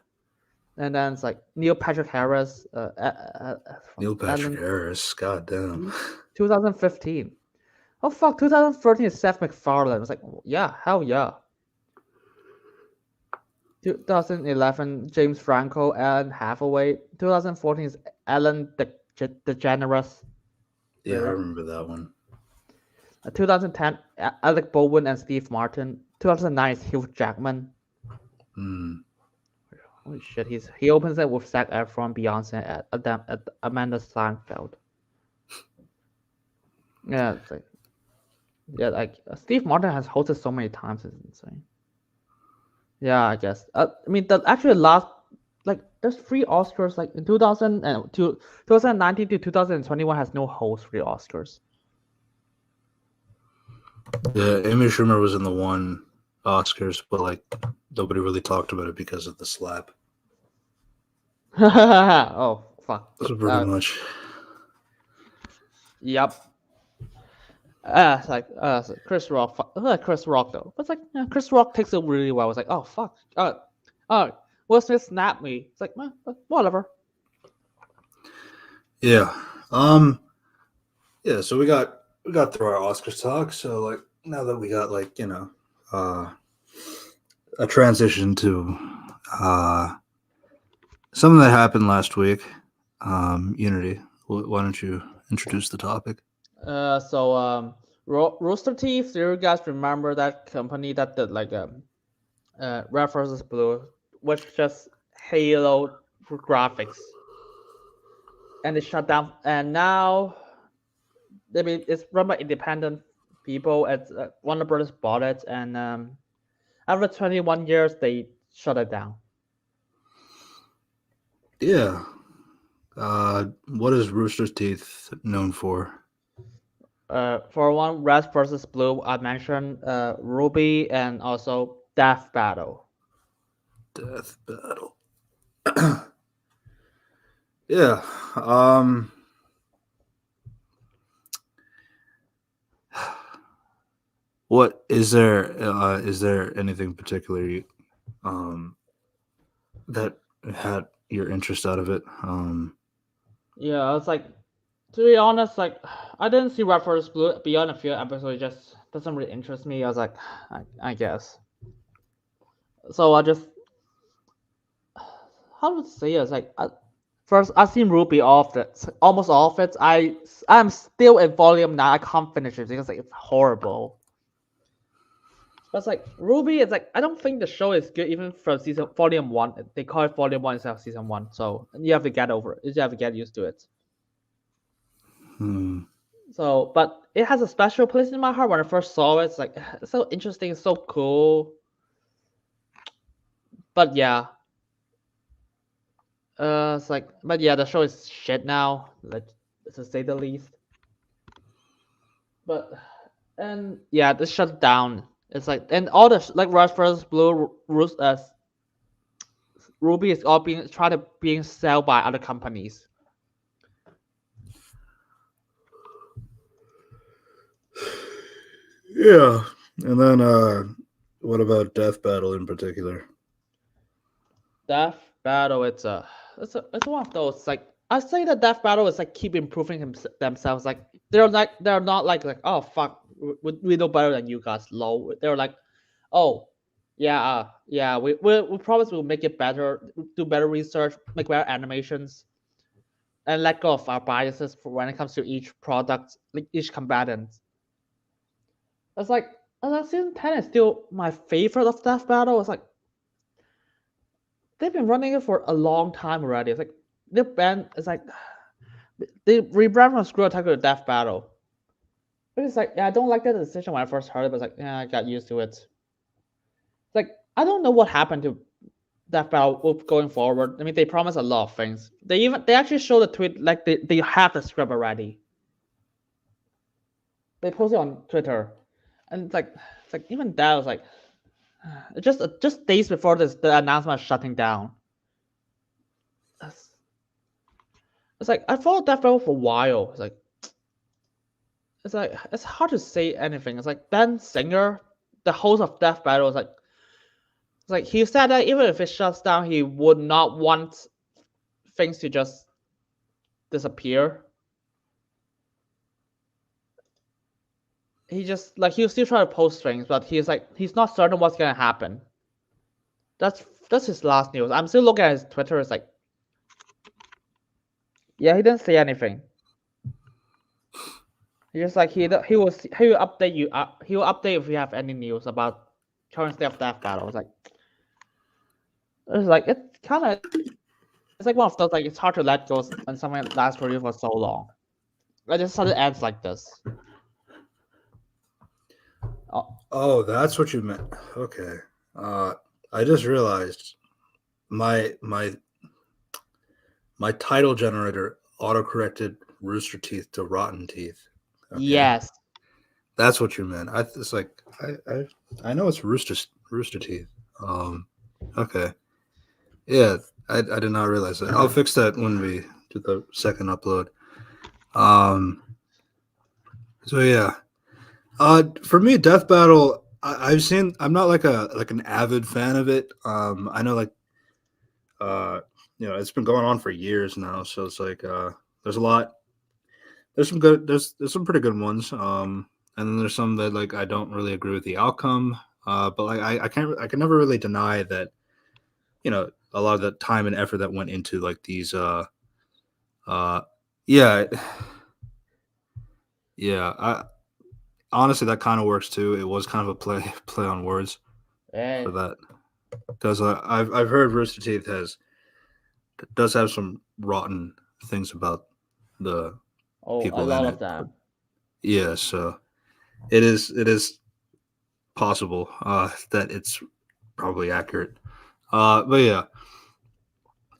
and then it's like Neil Patrick Harris. Neil Patrick Harris, goddamn. 2015. Oh fuck, 2013 is Seth MacFarlane. It's like, yeah, hell yeah. 2011, James Franco, Anne Hathaway. 2014 is Ellen DeGeneres. Yeah, I remember that one. 2010, Alec Baldwin and Steve Martin. 2009 is Hugh Jackman. Holy shit, he opens it with Zac Efron, Beyonce, and Amanda Seinfeld. Yeah, it's like, Steve Martin has hosted so many times. It's insane. Yeah, I guess. I mean, there's 3 Oscars like in 2019 to 2021 has no host for the Oscars. Yeah, Amy Schumer was in the one Oscars, but like nobody really talked about it because of the slap. Oh fuck. So pretty much. Yep. It's like so Chris Rock. Chris Rock though. But it's like Chris Rock takes it really well. It's like, oh fuck. Will Smith snapped me. It's like, whatever. Yeah. Yeah. So we got through our Oscars talk. So like now that we got like a transition to something that happened last week. Unity. Why don't you introduce the topic? Rooster Teeth. Do you guys remember that company that did like Red vs. Blue, which just Halo for graphics, and it shut down. And now, I mean, it's run by independent people. It's Warner Brothers bought it, and after 21 years, they shut it down. Yeah. What is Rooster Teeth known for? For one, Red vs. Blue, I mentioned Ruby and also Death Battle. Death Battle. Yeah. What is there? Is there anything particular that had your interest out of it? Yeah, it's like, to be honest, like I didn't see Red vs. Blue beyond a few episodes. It just doesn't really interest me. I was like, I guess. So I just, how to say it? It's like first I've seen Ruby almost all of it. I'm still in volume 9. I can't finish it because like it's horrible. But it's like Ruby. It's like I don't think the show is good even from volume 1. They call it volume 1 instead of season 1. So you have to get over it. You have to get used to it. So, but it has a special place in my heart. When I first saw it, it's like it's so interesting, it's so cool. But yeah, it's like, but yeah, the show is shit now, to say the least. But and yeah, this shut down. It's like, and all the like Red vs. Blue, Ruby is all being sold by other companies. Yeah. And then what about Death Battle in particular? Death Battle, it's one of those, like I say that Death Battle is like keep improving themselves. Like they're not like oh fuck, we know better than you guys. Low. They're like, oh yeah, we promise we'll make it better, do better research, make better animations, and let go of our biases for when it comes to each product, like each combatant. It's like season 10 is still my favorite of Death Battle. It's like they've been running it for a long time already. It's like the band is like they rebrand from Screw Attack to Death Battle. But it's like, yeah, I don't like that decision when I first heard it, but it's like, yeah, I got used to it. It's like I don't know what happened to Death Battle going forward. I mean, they promised a lot of things. They actually showed the tweet like they have the script already. They posted on Twitter, and it's like even that was like just days before the announcement shutting down. It's like I followed Death Battle for a while. It's like it's hard to say anything. It's like Ben Singer, the host of Death Battle, it's like he said that even if it shuts down, he would not want things to just disappear. He just like he'll still try to post things, but he's not certain what's gonna happen. That's his last news. I'm still looking at his Twitter. It's like, yeah, he didn't say anything. He just like he will update you. He will update if we have any news about current state of Death Battle. It's like one of those, like it's hard to let go when something lasts for you for so long. I just thought it ends like this. Oh, that's what you meant. Okay. I just realized my title generator autocorrected Rooster Teeth to Rotten Teeth. Okay. Yes. That's what you meant. It's like I know it's Rooster Teeth. Okay. Yeah, I did not realize that. I'll fix that when we do the second upload. So yeah. For me, Death Battle, I've seen. I'm not like an avid fan of it. I know it's been going on for years now, so it's like there's a lot. There's some pretty good ones. And then there's some that like I don't really agree with the outcome. But like I can never really deny that, a lot of the time and effort that went into like these yeah. Yeah, honestly that kind of works too. It was kind of a play on words Yeah. for that. Because I've heard Rooster Teeth does have some rotten things about the Oh, people a lot in of it. them. Yeah, so it is possible that it's probably accurate. But yeah.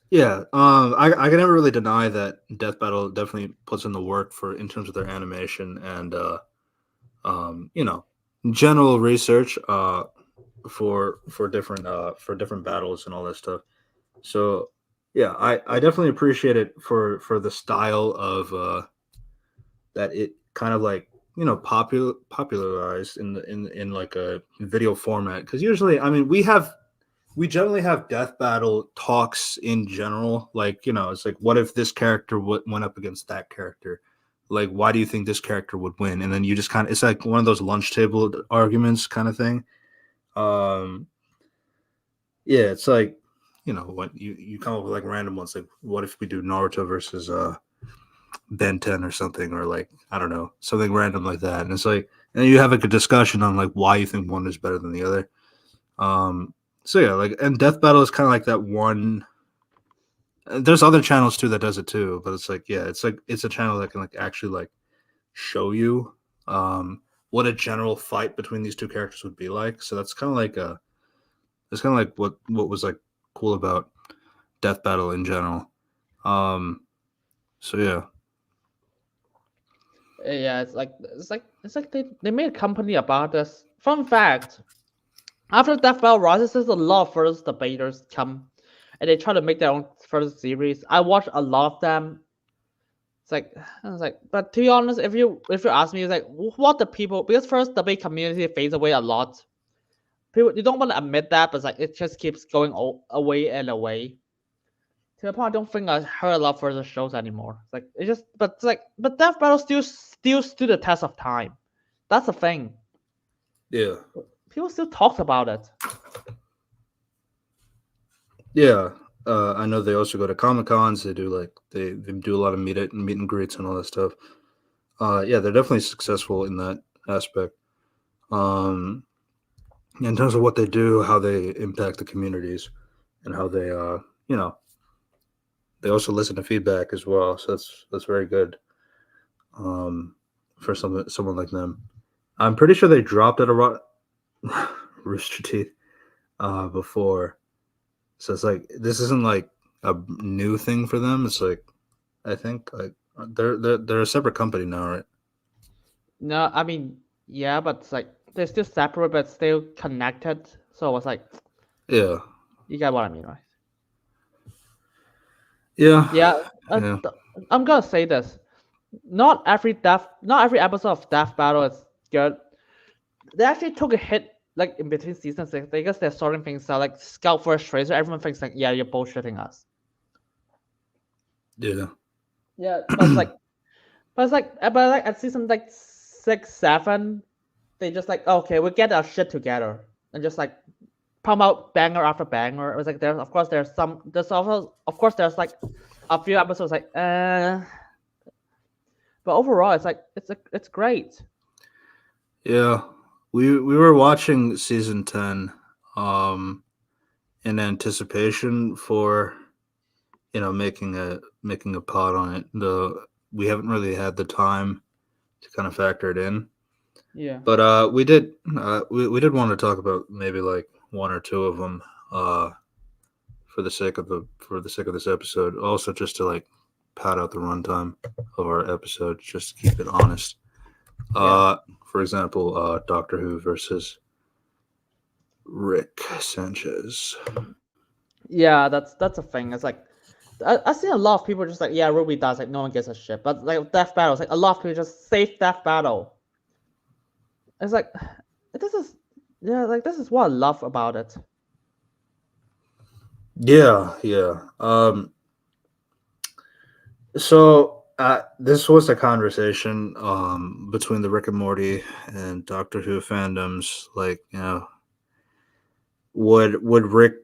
Yeah, I can never really deny that Death Battle definitely puts in the work in terms of their animation and general research for different battles and all that stuff. So yeah, I definitely appreciate it for the style of that it kind of like popularized in like a video format, because usually I mean we generally have death battle talks in general, like it's like, what if this character went up against that character, like why do you think this character would win, and then you just kind of, it's like one of those lunch table arguments kind of thing. um yeah, it's like when you come up with like random ones, like what if we do Naruto versus Ben 10 or something, or like I don't know, something random like that, and it's like, and you have like a discussion on like why you think one is better than the other. So yeah, like, and Death Battle is kind of like that one. There's other channels too that does it too, but it's like, yeah, it's like it's a channel that can like actually like show you what a general fight between these two characters would be like. So that's kind of like what was like cool about Death Battle in general. So yeah. Yeah, it's like they made a company about this. Fun fact: after Death Battle Rises, there's a lot of first debaters come, and they try to make their own first series. I watched a lot of them. It's like I was like, but to be honest, if you ask me, it's like what the people, because first debate community fades away a lot. People, you don't want to admit that, but it's like it just keeps going away and away. To the point, I don't think I heard a lot of further shows anymore. It's like it just, but it's like, but Death Battle still stood the test of time. That's the thing. Yeah. People still talk about it. Yeah. I know they also go to Comic Cons. They do like they do a lot of meet and greets and all that stuff. Yeah, they're definitely successful in that aspect. In terms of what they do, how they impact the communities, and how they they also listen to feedback as well. So that's very good. For someone like them, I'm pretty sure they dropped at a Rooster Teeth before. So it's like this isn't like a new thing for them. It's like I think like they're a separate company now, right? No, I mean, yeah, but it's like they're still separate but still connected. So it's like, Yeah. you get what I mean, right? Yeah. Yeah, Yeah. I'm gonna say this. Not every episode of Death Battle is good. They actually took a hit like in between seasons because they're sorting things out. Like Scout first Tracer, everyone thinks like, yeah, you're bullshitting us. Yeah. Yeah, but it's like at season like 6, 7, they just like, okay, we'll get our shit together and just like pump out banger after banger. It was like there's like a few episodes like but overall it's like it's great. Yeah. We were watching season 10 in anticipation for making a pod on it. We haven't really had the time to kind of factor it in. Yeah. But we did want to talk about maybe like one or two of them for the sake of this episode. Also, just to like pad out the runtime of our episode, just to keep it honest. for example, Doctor Who versus Rick Sanchez. Yeah, that's a thing. It's like I see a lot of people just like, yeah, Ruby dies, like no one gives a shit. But like Death Battle, it's like a lot of people just save Death Battle. It's like this is this is what I love about it. Yeah. So this was a conversation between the Rick and Morty and Doctor Who fandoms. Like, would Rick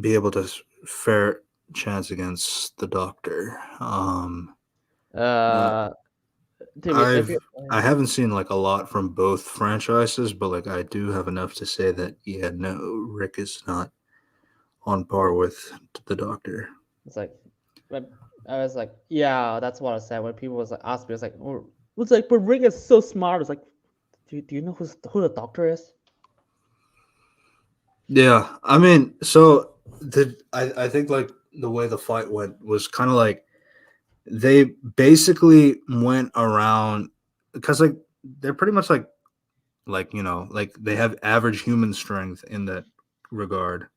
be able to fair chance against the Doctor? I haven't seen like a lot from both franchises, but like I do have enough to say that no, Rick is not on par with the Doctor. It's like, I was like, yeah, that's what I said when people was like asked me. It's like, but Rick is so smart. It's like, do you know who the Doctor is? Yeah, I mean, so I think like the way the fight went was kind of like they basically went around because like they're pretty much like like they have average human strength in that regard.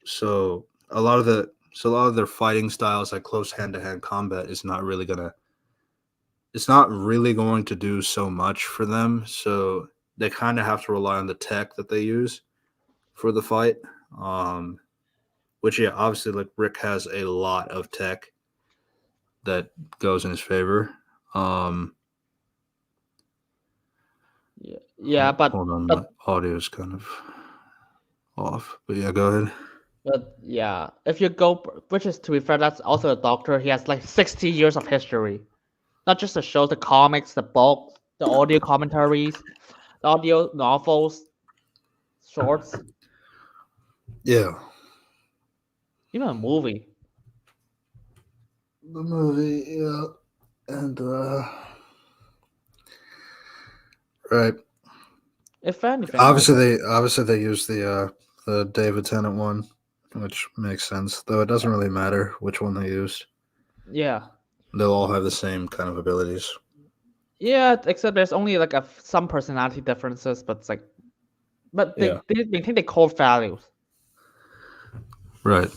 So a lot of their fighting styles, like close hand-to-hand combat, is not really going to do so much for them. So they kind of have to rely on the tech that they use for the fight. Which obviously like Rick has a lot of tech that goes in his favor. But hold on, my audio is kind of off. But yeah, go ahead. But yeah, if you go, which is to be fair, that's also a Doctor. He has like 60 years of history, not just the shows, the comics, the books, the audio commentaries, the audio novels, shorts. Yeah, even a movie. The movie, yeah, and right. If anything, obviously they use the David Tennant one, which makes sense. Though it doesn't really matter which one they used. Yeah. They'll all have the same kind of abilities. Yeah, except there's only like some personality differences, but it's like, but they maintain the core values. Right.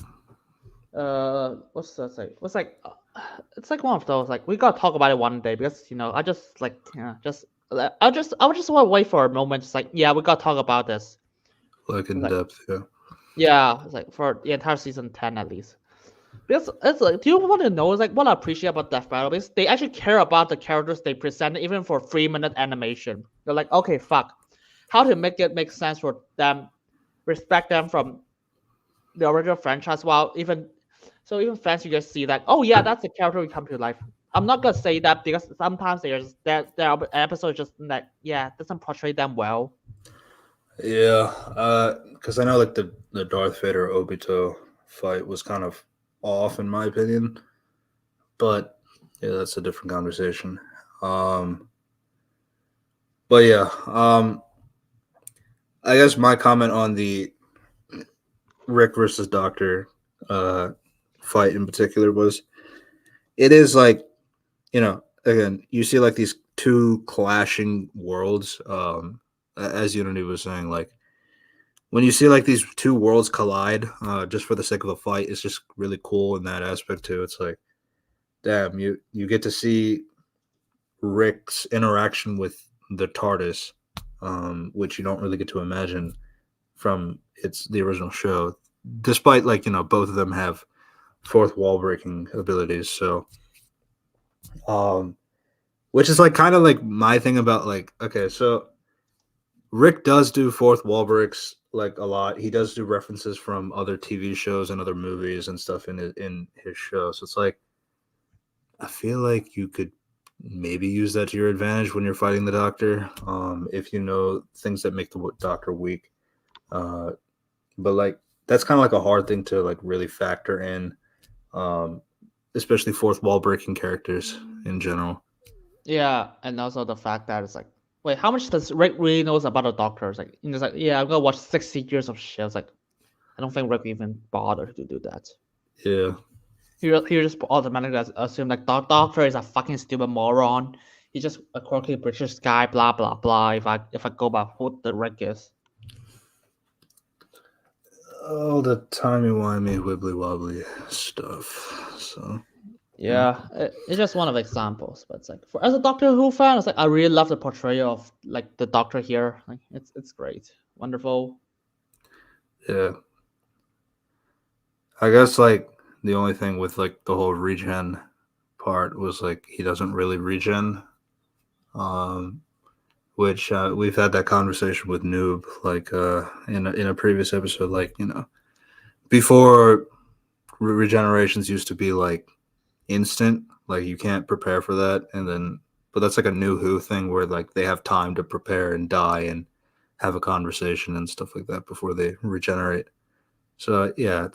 What's that say? What's like? It's like one of those like we gotta talk about it one day because I just like I just want to wait for a moment. Just like we gotta talk about this. Like in depth, yeah. Yeah, it's like for the entire season 10 at least. Because it's like, do you want to know? It's like what I appreciate about Death Battle is they actually care about the characters they present, even for 3-minute animation. They're like, okay, fuck, how to make it make sense for them, respect them from the original franchise. While even fans, you just see that, oh yeah, that's the character we come to life. I'm not gonna say that because sometimes there are episodes just that doesn't portray them well. Yeah, because I know like the Darth Vader Obito fight was kind of off in my opinion, but yeah, that's a different conversation. But yeah, I guess my comment on the Rick versus Doctor fight in particular was, it is like, again, you see like these two clashing worlds. As Unity was saying, like when you see like these two worlds collide, just for the sake of a fight, it's just really cool in that aspect too. It's like, damn, you get to see Rick's interaction with the TARDIS, which you don't really get to imagine from the original show, despite like both of them have fourth wall breaking abilities. So, which is like kind of like my thing about like, okay, so Rick does do fourth wall breaks like a lot. He does do references from other TV shows and other movies and stuff in his show. So it's like, I feel like you could maybe use that to your advantage when you're fighting the Doctor, if you know things that make the Doctor weak. But like that's kind of like a hard thing to like really factor in, especially fourth wall breaking characters in general. Yeah, and also the fact that it's like, wait, how much does Rick really knows about the Doctor? It's like, it's like, I'm gonna watch 60 years of shit. It's like, I don't think Rick even bothered to do that. Yeah. He just automatically assume like Doctor is a fucking stupid moron. he's just a quirky British guy, blah blah blah. If I go by what the rank is. Oh, the timey-wimey, wibbly-wobbly stuff. So, Yeah, it's just one of the examples, but it's like as a Doctor Who fan, it's like I really love the portrayal of like the Doctor here. Like it's great, wonderful. yeah. I guess, like, the only thing with, like, the whole regen part was, like, he doesn't really regen. Which we've had that conversation with Noob, like, in a previous episode, like, before regenerations used to be, like, instant, like, you can't prepare for that, but that's like a new Who thing where, like, they have time to prepare and die and have a conversation and stuff like that before they regenerate. So yeah,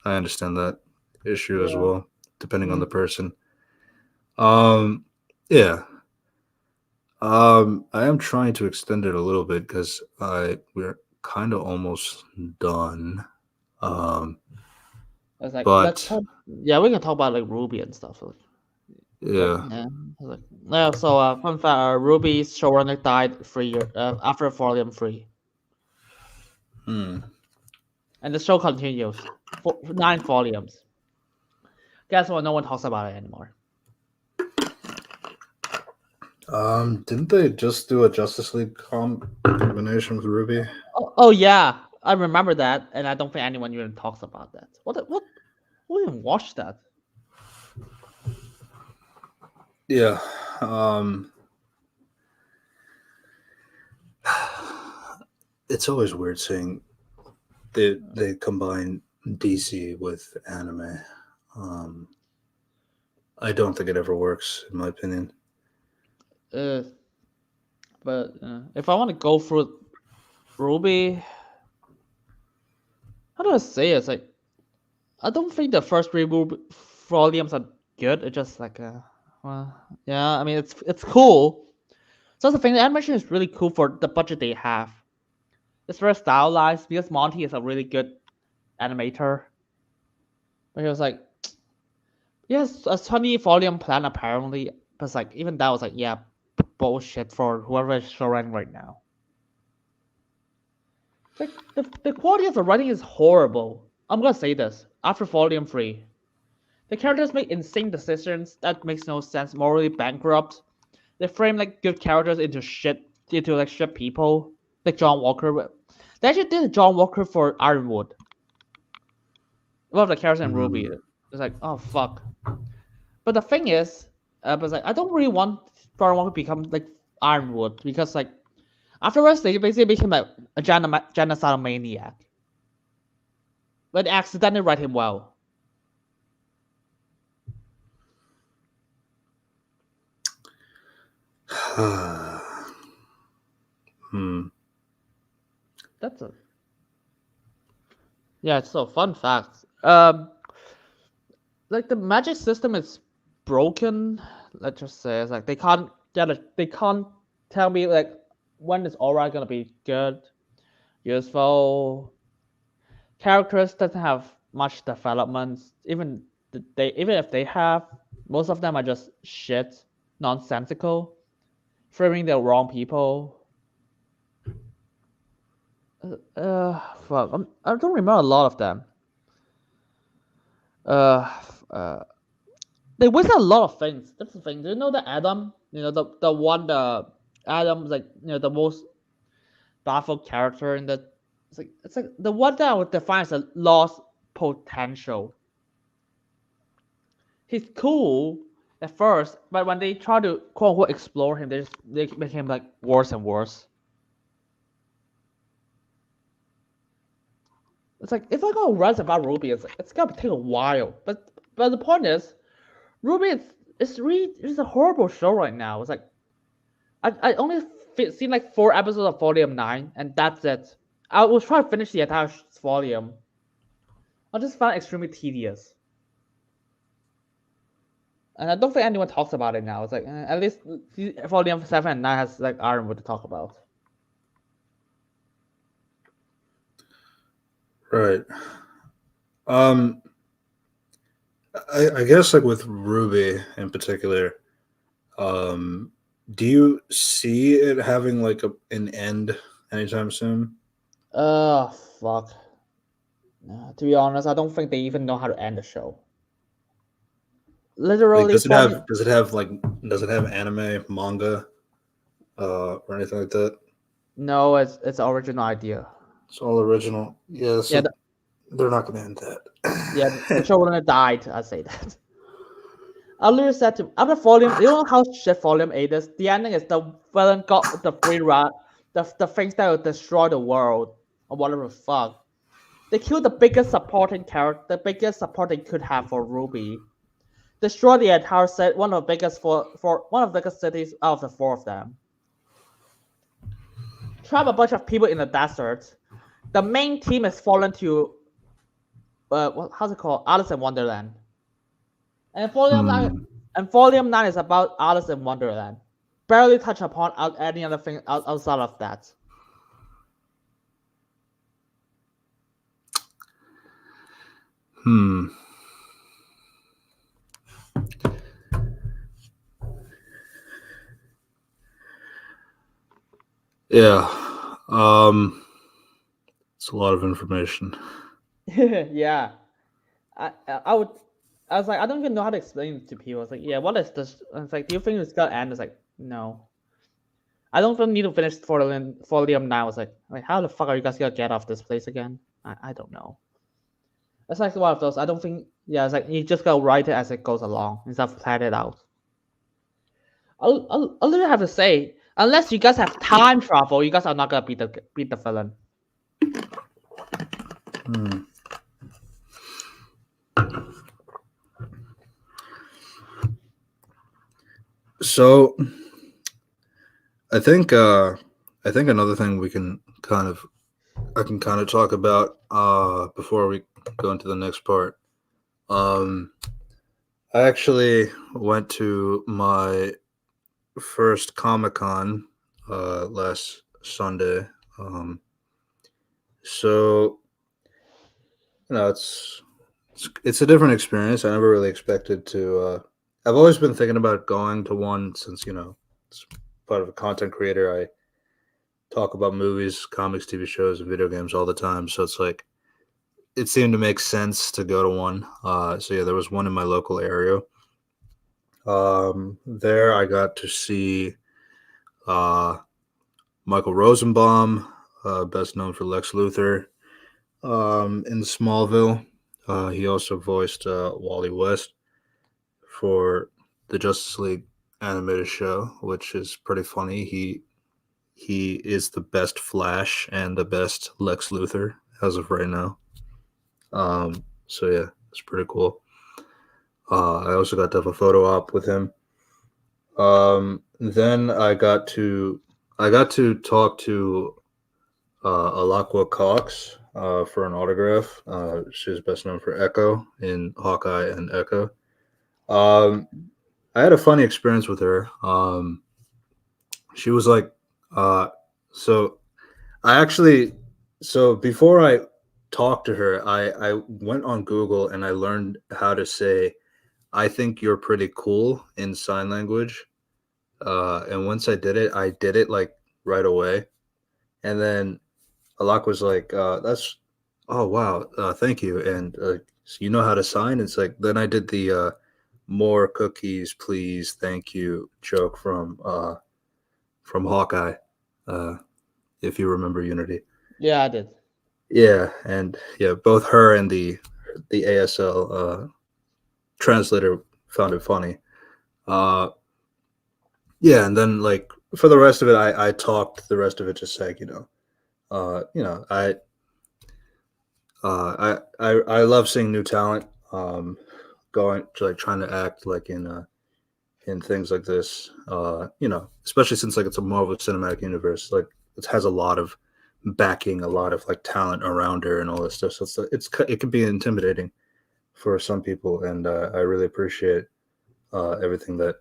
I understand that issue as well, depending on the person. Yeah. I am trying to extend it a little bit because we're kind of almost done. It's like But- let's talk, yeah, we can talk about like Ruby and stuff. Yeah. So fun fact: Ruby's showrunner died 3 years after Volume 3, and the show continues. 9 volumes. Guess what? No one talks about it anymore. Didn't they just do a Justice League combination with Ruby? Oh yeah, I remember that, and I don't think anyone even talks about that. What? Who even watched that? Yeah. It's always weird seeing they combine DC with anime. I don't think it ever works, in my opinion. But if I want to go through Ruby, how do I say it? It's like I don't think the first 3 volumes are good. It's just like well, yeah. I mean, it's cool. So that's the thing. The animation is really cool for the budget they have. It's very stylized because Monty is a really good animator. But he was like, yes, a 20 volume plan apparently. But it's like even that was like, yeah, bullshit for whoever is showrunning right now. Like the quality of the writing is horrible. I'm gonna say this after Volume 3. The characters make insane decisions that makes no sense, morally bankrupt. They frame like good characters into shit people, like John Walker. They actually did John Walker for Ironwood. One of the characters in Ruby. It's like, oh fuck. But the thing is, but it's like I don't really want John Walker to become like Ironwood because like afterwards they basically became like a genocidal maniac. But they accidentally write him well. That's a yeah. So fun fact. Like the magic system is broken. Let's just say it's like they can't tell me like when is aura gonna be good, useful. Characters doesn't have much development. Even if they have, most of them are just shit, nonsensical, framing the wrong people. Fuck, I don't remember a lot of them. They wasted a lot of things. That's the thing. Do you know the Adam? You know the one Adam's like the most baffled character in the. It's like the one that I would define as a lost potential. He's cool at first, but when they try to quote unquote explore him, they make him like worse and worse. It's like if I go rant about Ruby, it's gonna take a while. But the point is, Ruby it's a horrible show right now. It's like I only seen like 4 episodes of Volume 9, and that's it. I was trying to finish the entire volume. I just found it extremely tedious. And I don't think anyone talks about it now. It's like at least Volume 7 and 9 has like Ironwood to talk about. Right. I guess like with Ruby in particular, Do you see it having like an end anytime soon? Fuck. To be honest, I don't think they even know how to end the show. Like, Literally, does it for me, have anime, manga, or anything like that? no, it's original idea. It's all original. Yeah, so Yeah, they're not going to end that. yeah, the show wouldn't have died. I say that. I literally said to after volume, you know how shit volume 8 is? The ending is the villain got the free run, the things that will destroy the world or whatever the fuck. They killed the biggest supporting character, the biggest support they could have for Ruby. Destroy the entire set, one of the biggest for one of the biggest cities out of the 4 of them. Trap a bunch of people in the desert. The main team is fallen to how's it called? Alice in Wonderland. And Volume 9 is about Alice in Wonderland. Barely touch upon any other thing outside of that. Yeah. It's a lot of information. Yeah. I was like, I don't even know how to explain it to people. It's like, yeah, what is this? And it's like, do you think it's gonna end? It's like, no. I don't even need to finish Volume 9. It's like, how the fuck are you guys gonna get off this place again? I don't know. It's like one of those. I don't think. Yeah, it's like you just gotta write it as it goes along instead of plan it out. I'll literally have to say, unless you guys have time travel, you guys are not gonna beat the villain. So I think another thing I can kind of talk about before we go into the next part. I actually went to my first Comic-Con last Sunday. So it's a different experience. I never really expected to. I've always been thinking about going to one since it's part of a content creator. I talk about movies, comics, TV shows, and video games all the time. So it's like it seemed to make sense to go to one. So yeah, there was one in my local area. There I got to see Michael Rosenbaum, best known for Lex Luthor, in Smallville. He also voiced Wally West for the Justice League animated show, which is pretty funny. He is the best Flash and the best Lex Luthor as of right now. So yeah, it's pretty cool. I also got to have a photo op with him. Then I got to talk to Alakwa Cox for an autograph. She's best known for Echo in Hawkeye and Echo. I had a funny experience with her. She was like, so before I talked to her, I went on Google and I learned how to say, "I think you're pretty cool" in sign language. And once I did it like right away. And then Alak was like, oh wow, thank you. And so you know how to sign? It's like, then I did the more cookies, please, thank you joke from Hawkeye, if you remember Unity. Yeah, I did. Yeah, and yeah, both her and the ASL translator found it funny. Yeah, and then like for the rest of it, I talked the rest of it just like, I love seeing new talent going to like trying to act like in things like this. Especially since like it's a Marvel Cinematic Universe, like it has a lot of backing, a lot of like talent around her and all this stuff. So it can be intimidating for some people, and I really appreciate everything that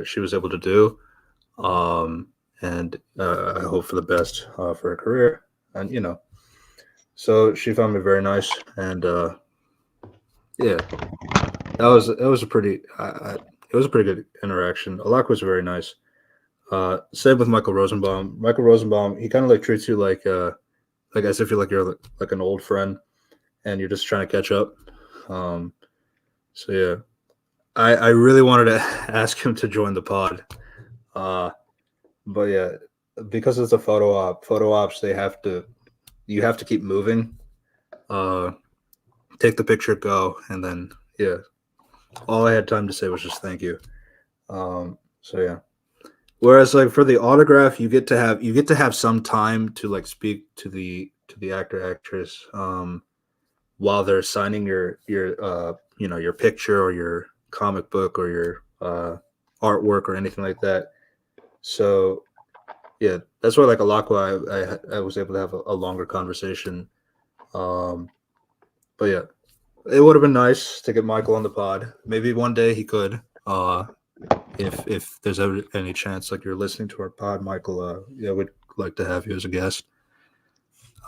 she was able to do, and I hope for the best for her career. And so she found me very nice, and yeah, it was a pretty. it was a pretty good interaction. Alak was very nice. Same with Michael Rosenbaum. Michael Rosenbaum, he kind of like treats you like as if you're like an old friend, and you're just trying to catch up. So yeah, I really wanted to ask him to join the pod, but yeah, because it's a photo op. Photo ops, you have to keep moving. Take the picture, go, and then yeah. All I had time to say was just thank you. So yeah. Whereas like for the autograph, you get to have some time to like speak to the actor actress while they're signing your your picture or your comic book or your artwork or anything like that. So yeah, that's why like Alakwa, I was able to have a longer conversation. But yeah, it would have been nice to get Michael on the pod. Maybe one day he could. If there's ever any chance, like you're listening to our pod, Michael, yeah, we'd like to have you as a guest.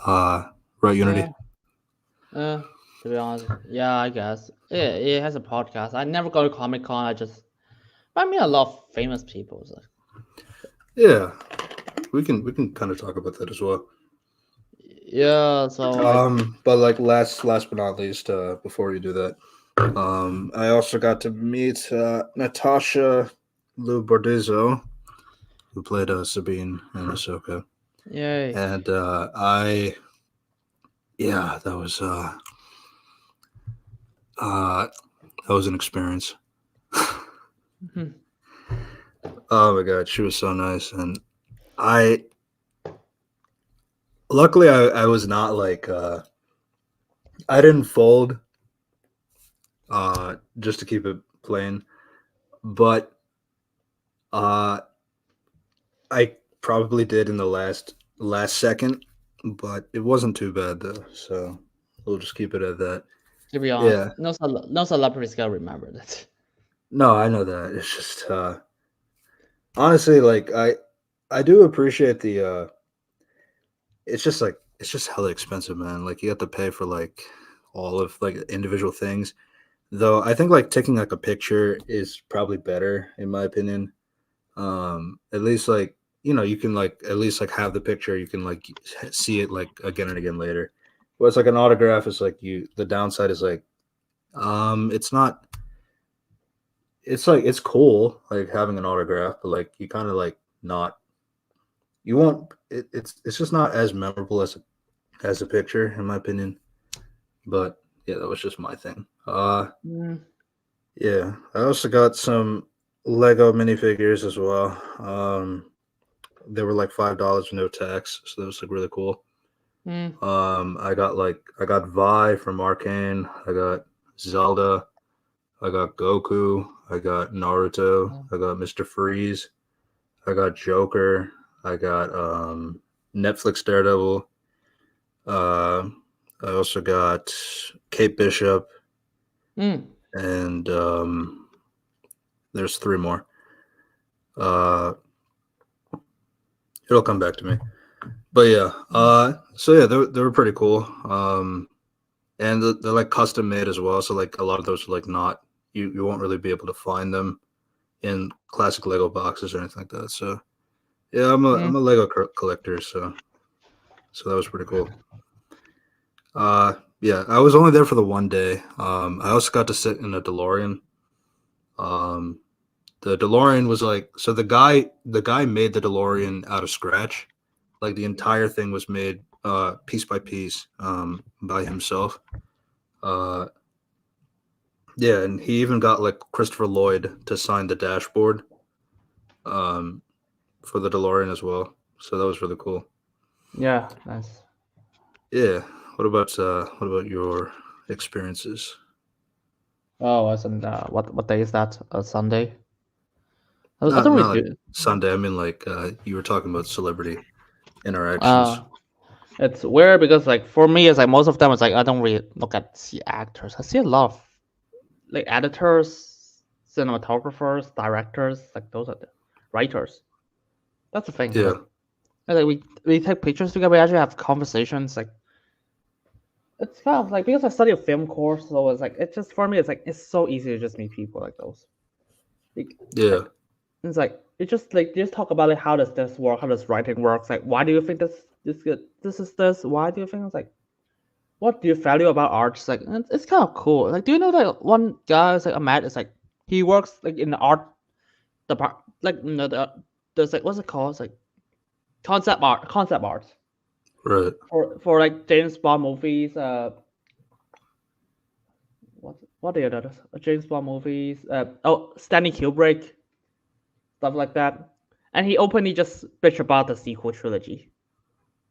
Right, Unity. To be honest, yeah, I guess it has a podcast. I never go to Comic Con. I meet a lot of famous people. So. Yeah, we can kind of talk about that as well. Yeah, so But like last but not least, before you do that, I also got to meet Natasha Lou Bordizzo, who played Sabine in Ahsoka. yay. And that was an experience. Oh my god, she was so nice, and luckily I was not like I didn't fold just to keep it plain, but I probably did in the last second, but it wasn't too bad though, so we'll just keep it at that. To be honest, Yeah. no celebrity's gonna remember that. No, I know that. It's just honestly, like I do appreciate the it's just hella expensive, man. Like you have to pay for like all of like individual things. Though I think like taking like a picture is probably better in my opinion. At least like you can like at least like have the picture, you can like see it like again and again later. Whereas like an autograph is like the downside is like it's not it's like it's cool like having an autograph, but like you kind of like not you won't it's just not as memorable as a picture in my opinion. But yeah, that was just my thing. Yeah, I also got some Lego minifigures as well. They were like $5 with no tax, so that was like really cool. I got Vi from Arcane. I got Zelda. I got Goku. I got Naruto. I got Mr. Freeze. I got Joker. I got Netflix Daredevil. I also got Kate Bishop. And there's 3 more. It'll come back to me. But yeah, so yeah, they were pretty cool. And they're like custom made as well. So like a lot of those are like not you won't really be able to find them in classic Lego boxes or anything like that. So yeah, I'm a Lego collector, so that was pretty cool. Yeah, I was only there for the one day. I also got to sit in a DeLorean. The DeLorean was like so the guy made the DeLorean out of scratch. Like the entire thing was made piece by piece by himself. Yeah, and he even got like Christopher Lloyd to sign the dashboard for the DeLorean as well. So that was really cool. Yeah, nice. Yeah. What about your experiences? Oh, wasn't what day is that? Sunday. I Not don't like really do. Sunday. I mean, like you were talking about celebrity interactions. It's weird because like for me, it's like most of them is like I don't really see actors. I see a lot of like editors, cinematographers, directors, like those are the writers. That's the thing. Yeah. Like we take pictures together. We actually have conversations. Like it's kind of like because I study a film course, so it's like it's just for me. It's like it's so easy to just meet people like those. Yeah. It's like it's just like just talk about like how does this work, how does writing works, like why do you think this good, this is this, why do you think it's like what do you value about art? It's like it's kind of cool. Like do you know that one guy is like a Matt is like he works like in the art department, like there's like what's it called? It's like concept art Right. for like James Bond movies. What are the others? James Bond movies. Stanley Kubrick, stuff like that. And he openly just bitch about the sequel trilogy.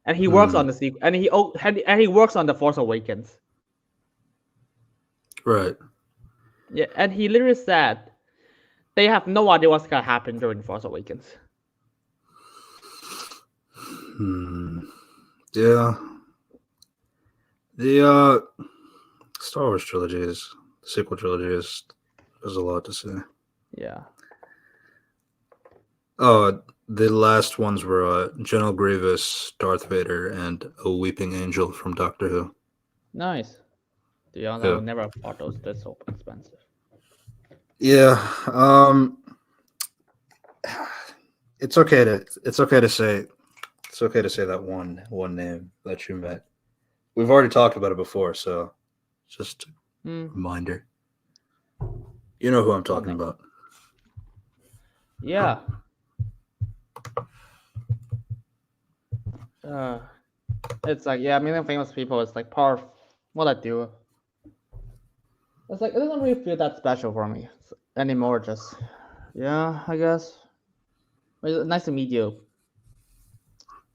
And he works on the sequel, and he works on the Force Awakens. Right. Yeah, and he literally said they have no idea what's gonna happen during Force Awakens. Yeah. The Star Wars trilogy the sequel trilogy there's a lot to say. Yeah. Oh, the last ones were General Grievous, Darth Vader, and a Weeping Angel from Doctor Who. Nice. To be honest, I Yeah. would never thought those this so expensive. Yeah. It's okay to say that one name that you met. We've already talked about it before, so just a reminder. You know who I'm talking about. Yeah. It's like meeting famous people is like part of what I do. It's like it doesn't really feel that special for me anymore. Just I guess. It's nice to meet you.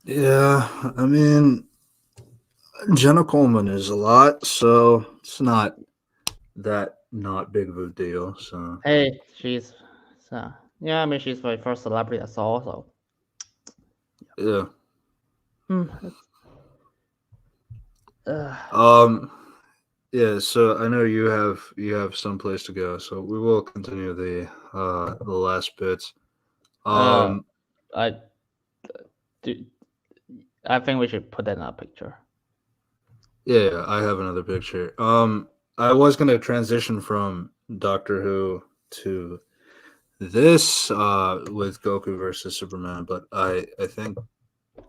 Yeah, I mean, Jenna Coleman is a lot, so it's not that not big of a deal. So Hey, she's I mean she's my first celebrity I saw. So yeah. Yeah, so I know you have some place to go, so we will continue the last bits. I do. I think we should put that in a picture. Yeah, I have another picture. I was gonna transition from Doctor Who to this with Goku versus Superman, but I think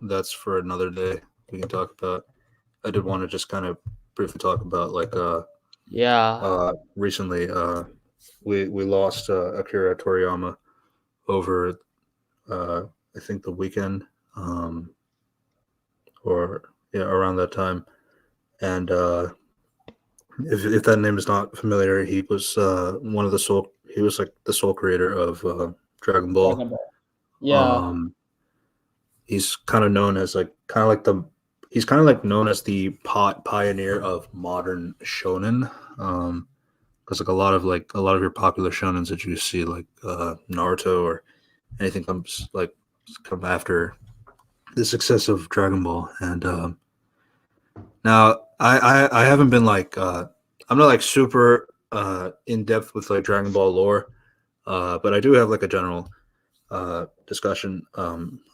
that's for another day. We can talk about. I did want to just kind of briefly talk about like recently we lost Akira Toriyama over I think the weekend or around that time, and if that name is not familiar, he was he was like the sole creator of Dragon Ball. Yeah. He's kind of known as he's kind of like known as the pioneer of modern shonen. Because like a lot of your popular shonens that you see like Naruto or anything come after the success of Dragon Ball. And now I haven't been like I'm not like super in depth with like Dragon Ball lore, but I do have like a general discussion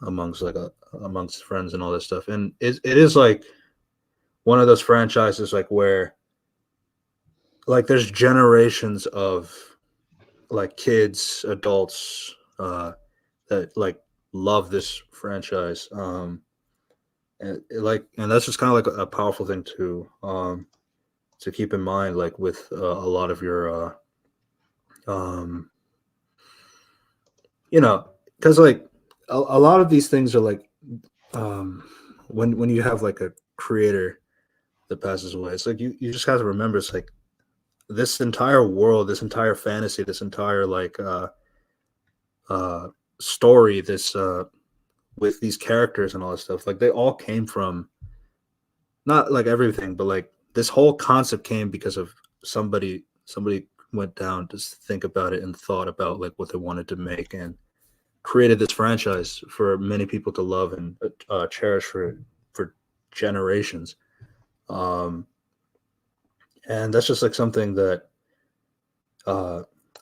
amongst friends and all this stuff. And it is like one of those franchises like where like there's generations of like kids, adults that like love this franchise. And that's just kind of like a powerful thing to keep in mind, like with a lot of your because like a lot of these things are like when you have like a creator that passes away, it's like you just have to remember it's like this entire world, this entire fantasy, this entire like story, this with these characters and all this stuff, like they all came from not like everything, but like this whole concept came because of somebody went down to think about it and thought about like what they wanted to make and created this franchise for many people to love and cherish for generations. And that's just like something that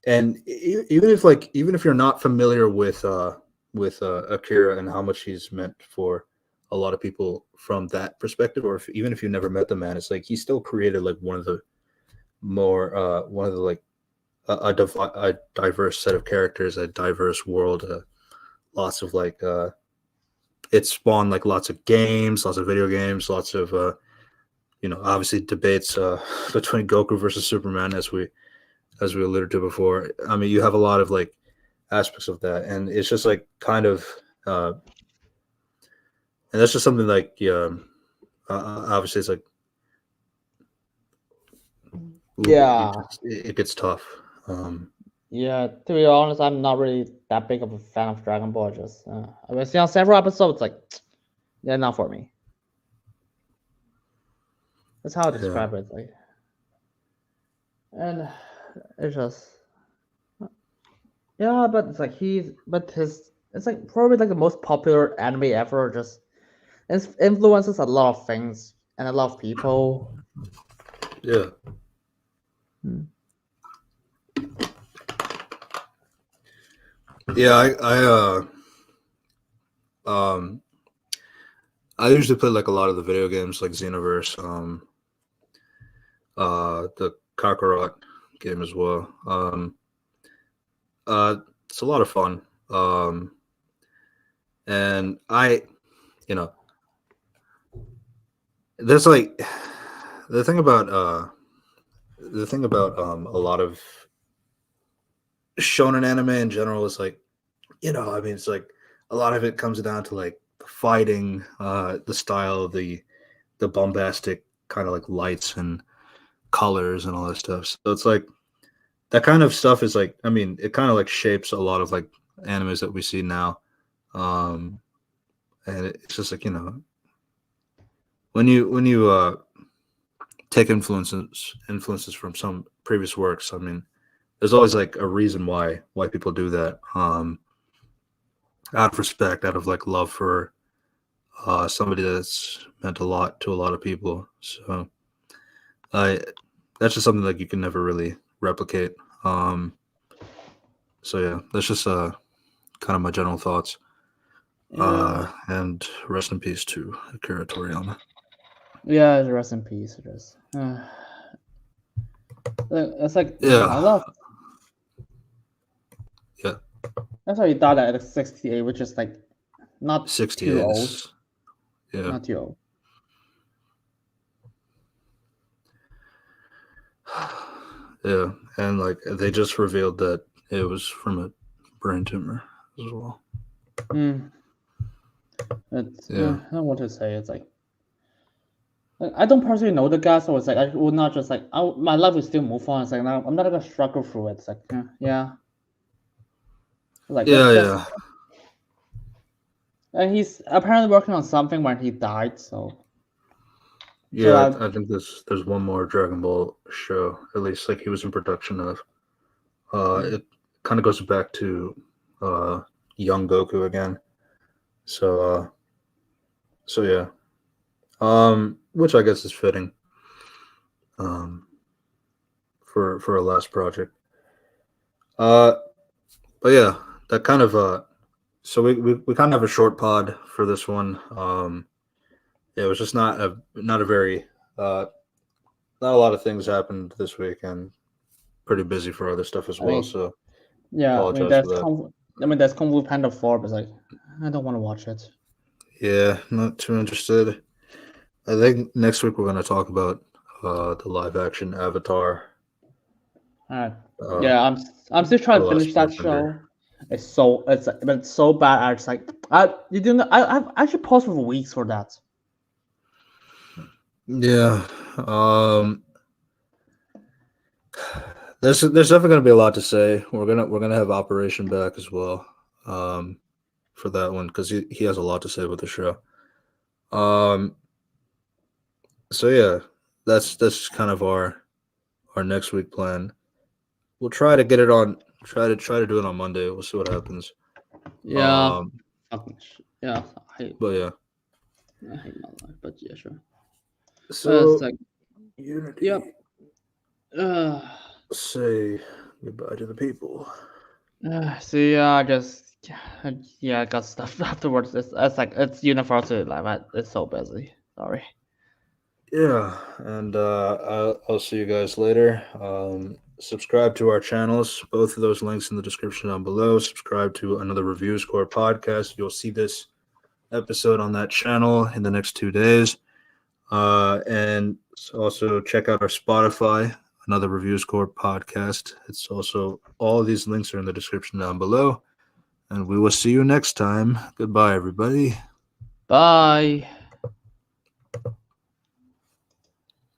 and even if you're not familiar with Akira and how much he's meant for a lot of people from that perspective, or even if you never met the man, it's like he still created like one of the a diverse set of characters, a diverse world, lots of like it spawned like lots of games, lots of video games, lots of obviously debates between Goku versus Superman, as we alluded to before. I mean, you have a lot of like aspects of that, and it's just like kind of and that's just something like obviously it's like Yeah. it gets tough. Yeah, to be honest, I'm not really that big of a fan of Dragon Ball. Just I've seen on several episodes, like they're not for me. That's how I describe it. Like, and it's just but it's like it's like probably like the most popular anime ever. Just it influences a lot of things and a lot of people. Yeah. Yeah, I usually play like a lot of the video games like Xenoverse, the Kakarot game as well. It's a lot of fun. And there's like the thing about a lot of shonen anime in general is like, I mean, it's like a lot of it comes down to like the fighting, the style, the bombastic kind of like lights and colors and all that stuff. So it's like that kind of stuff is like, I mean, it kind of like shapes a lot of like animes that we see now. And it's just like, when you take influences from some previous works, I mean, there's always like a reason why people do that. Out of respect, out of like love for somebody that's meant a lot to a lot of people. So that's just something that you can never really replicate. So yeah, that's just kind of my general thoughts. And rest in peace to Akira Toriyama. Yeah, rest in peace. It is. It's like I love. Yeah. That's why he died at 68, which is like not 68 too old. is, yeah. Not too old. Yeah, and like they just revealed that it was from a brain tumor as well. It's, Yeah. I don't want to say. It's like I don't personally know the guy, so it's like I would not just like my life will still move on. It's like I'm not gonna struggle through it. It's like yeah. Like Yeah. And he's apparently working on something when he died. So Yeah, I think there's one more Dragon Ball show. At least like he was in production of. It kind of goes back to young Goku again. So yeah. Which I guess is fitting. For a last project. But yeah, that kind of so we kind of have a short pod for this one. It was just not a very not a lot of things happened this week, and pretty busy for other stuff as well. So yeah, I mean there's for there's Kung Fu Panda 4, but like I don't want to watch it. Yeah, not too interested. I think next week we're going to talk about the live action Avatar. Alright. Yeah, I'm still trying to finish that show. It's so bad. I just like I should pause for weeks for that. Yeah. There's definitely going to be a lot to say. We're gonna have Operation back as well. For that one, because he has a lot to say with the show. So yeah, that's kind of our next week plan. We'll try to get it on. Try to do it on Monday. We'll see what happens. Yeah. But yeah. yeah. I hate my life, but yeah, sure. So it's like, Unity. Yep. Say goodbye to the people. See, I just I got stuff afterwards. It's like it's university life. It's so busy. Sorry. Yeah, and I'll see you guys later. subscribe to our channels. Both of those links in the description down below. Subscribe to Another Reviews Corp podcast. You'll see this episode on that channel in the next 2 days. And also check out our Spotify, Another Reviews Corp podcast. It's also, all of these links are in the description down below. And we will see you next time. Goodbye, everybody. Bye.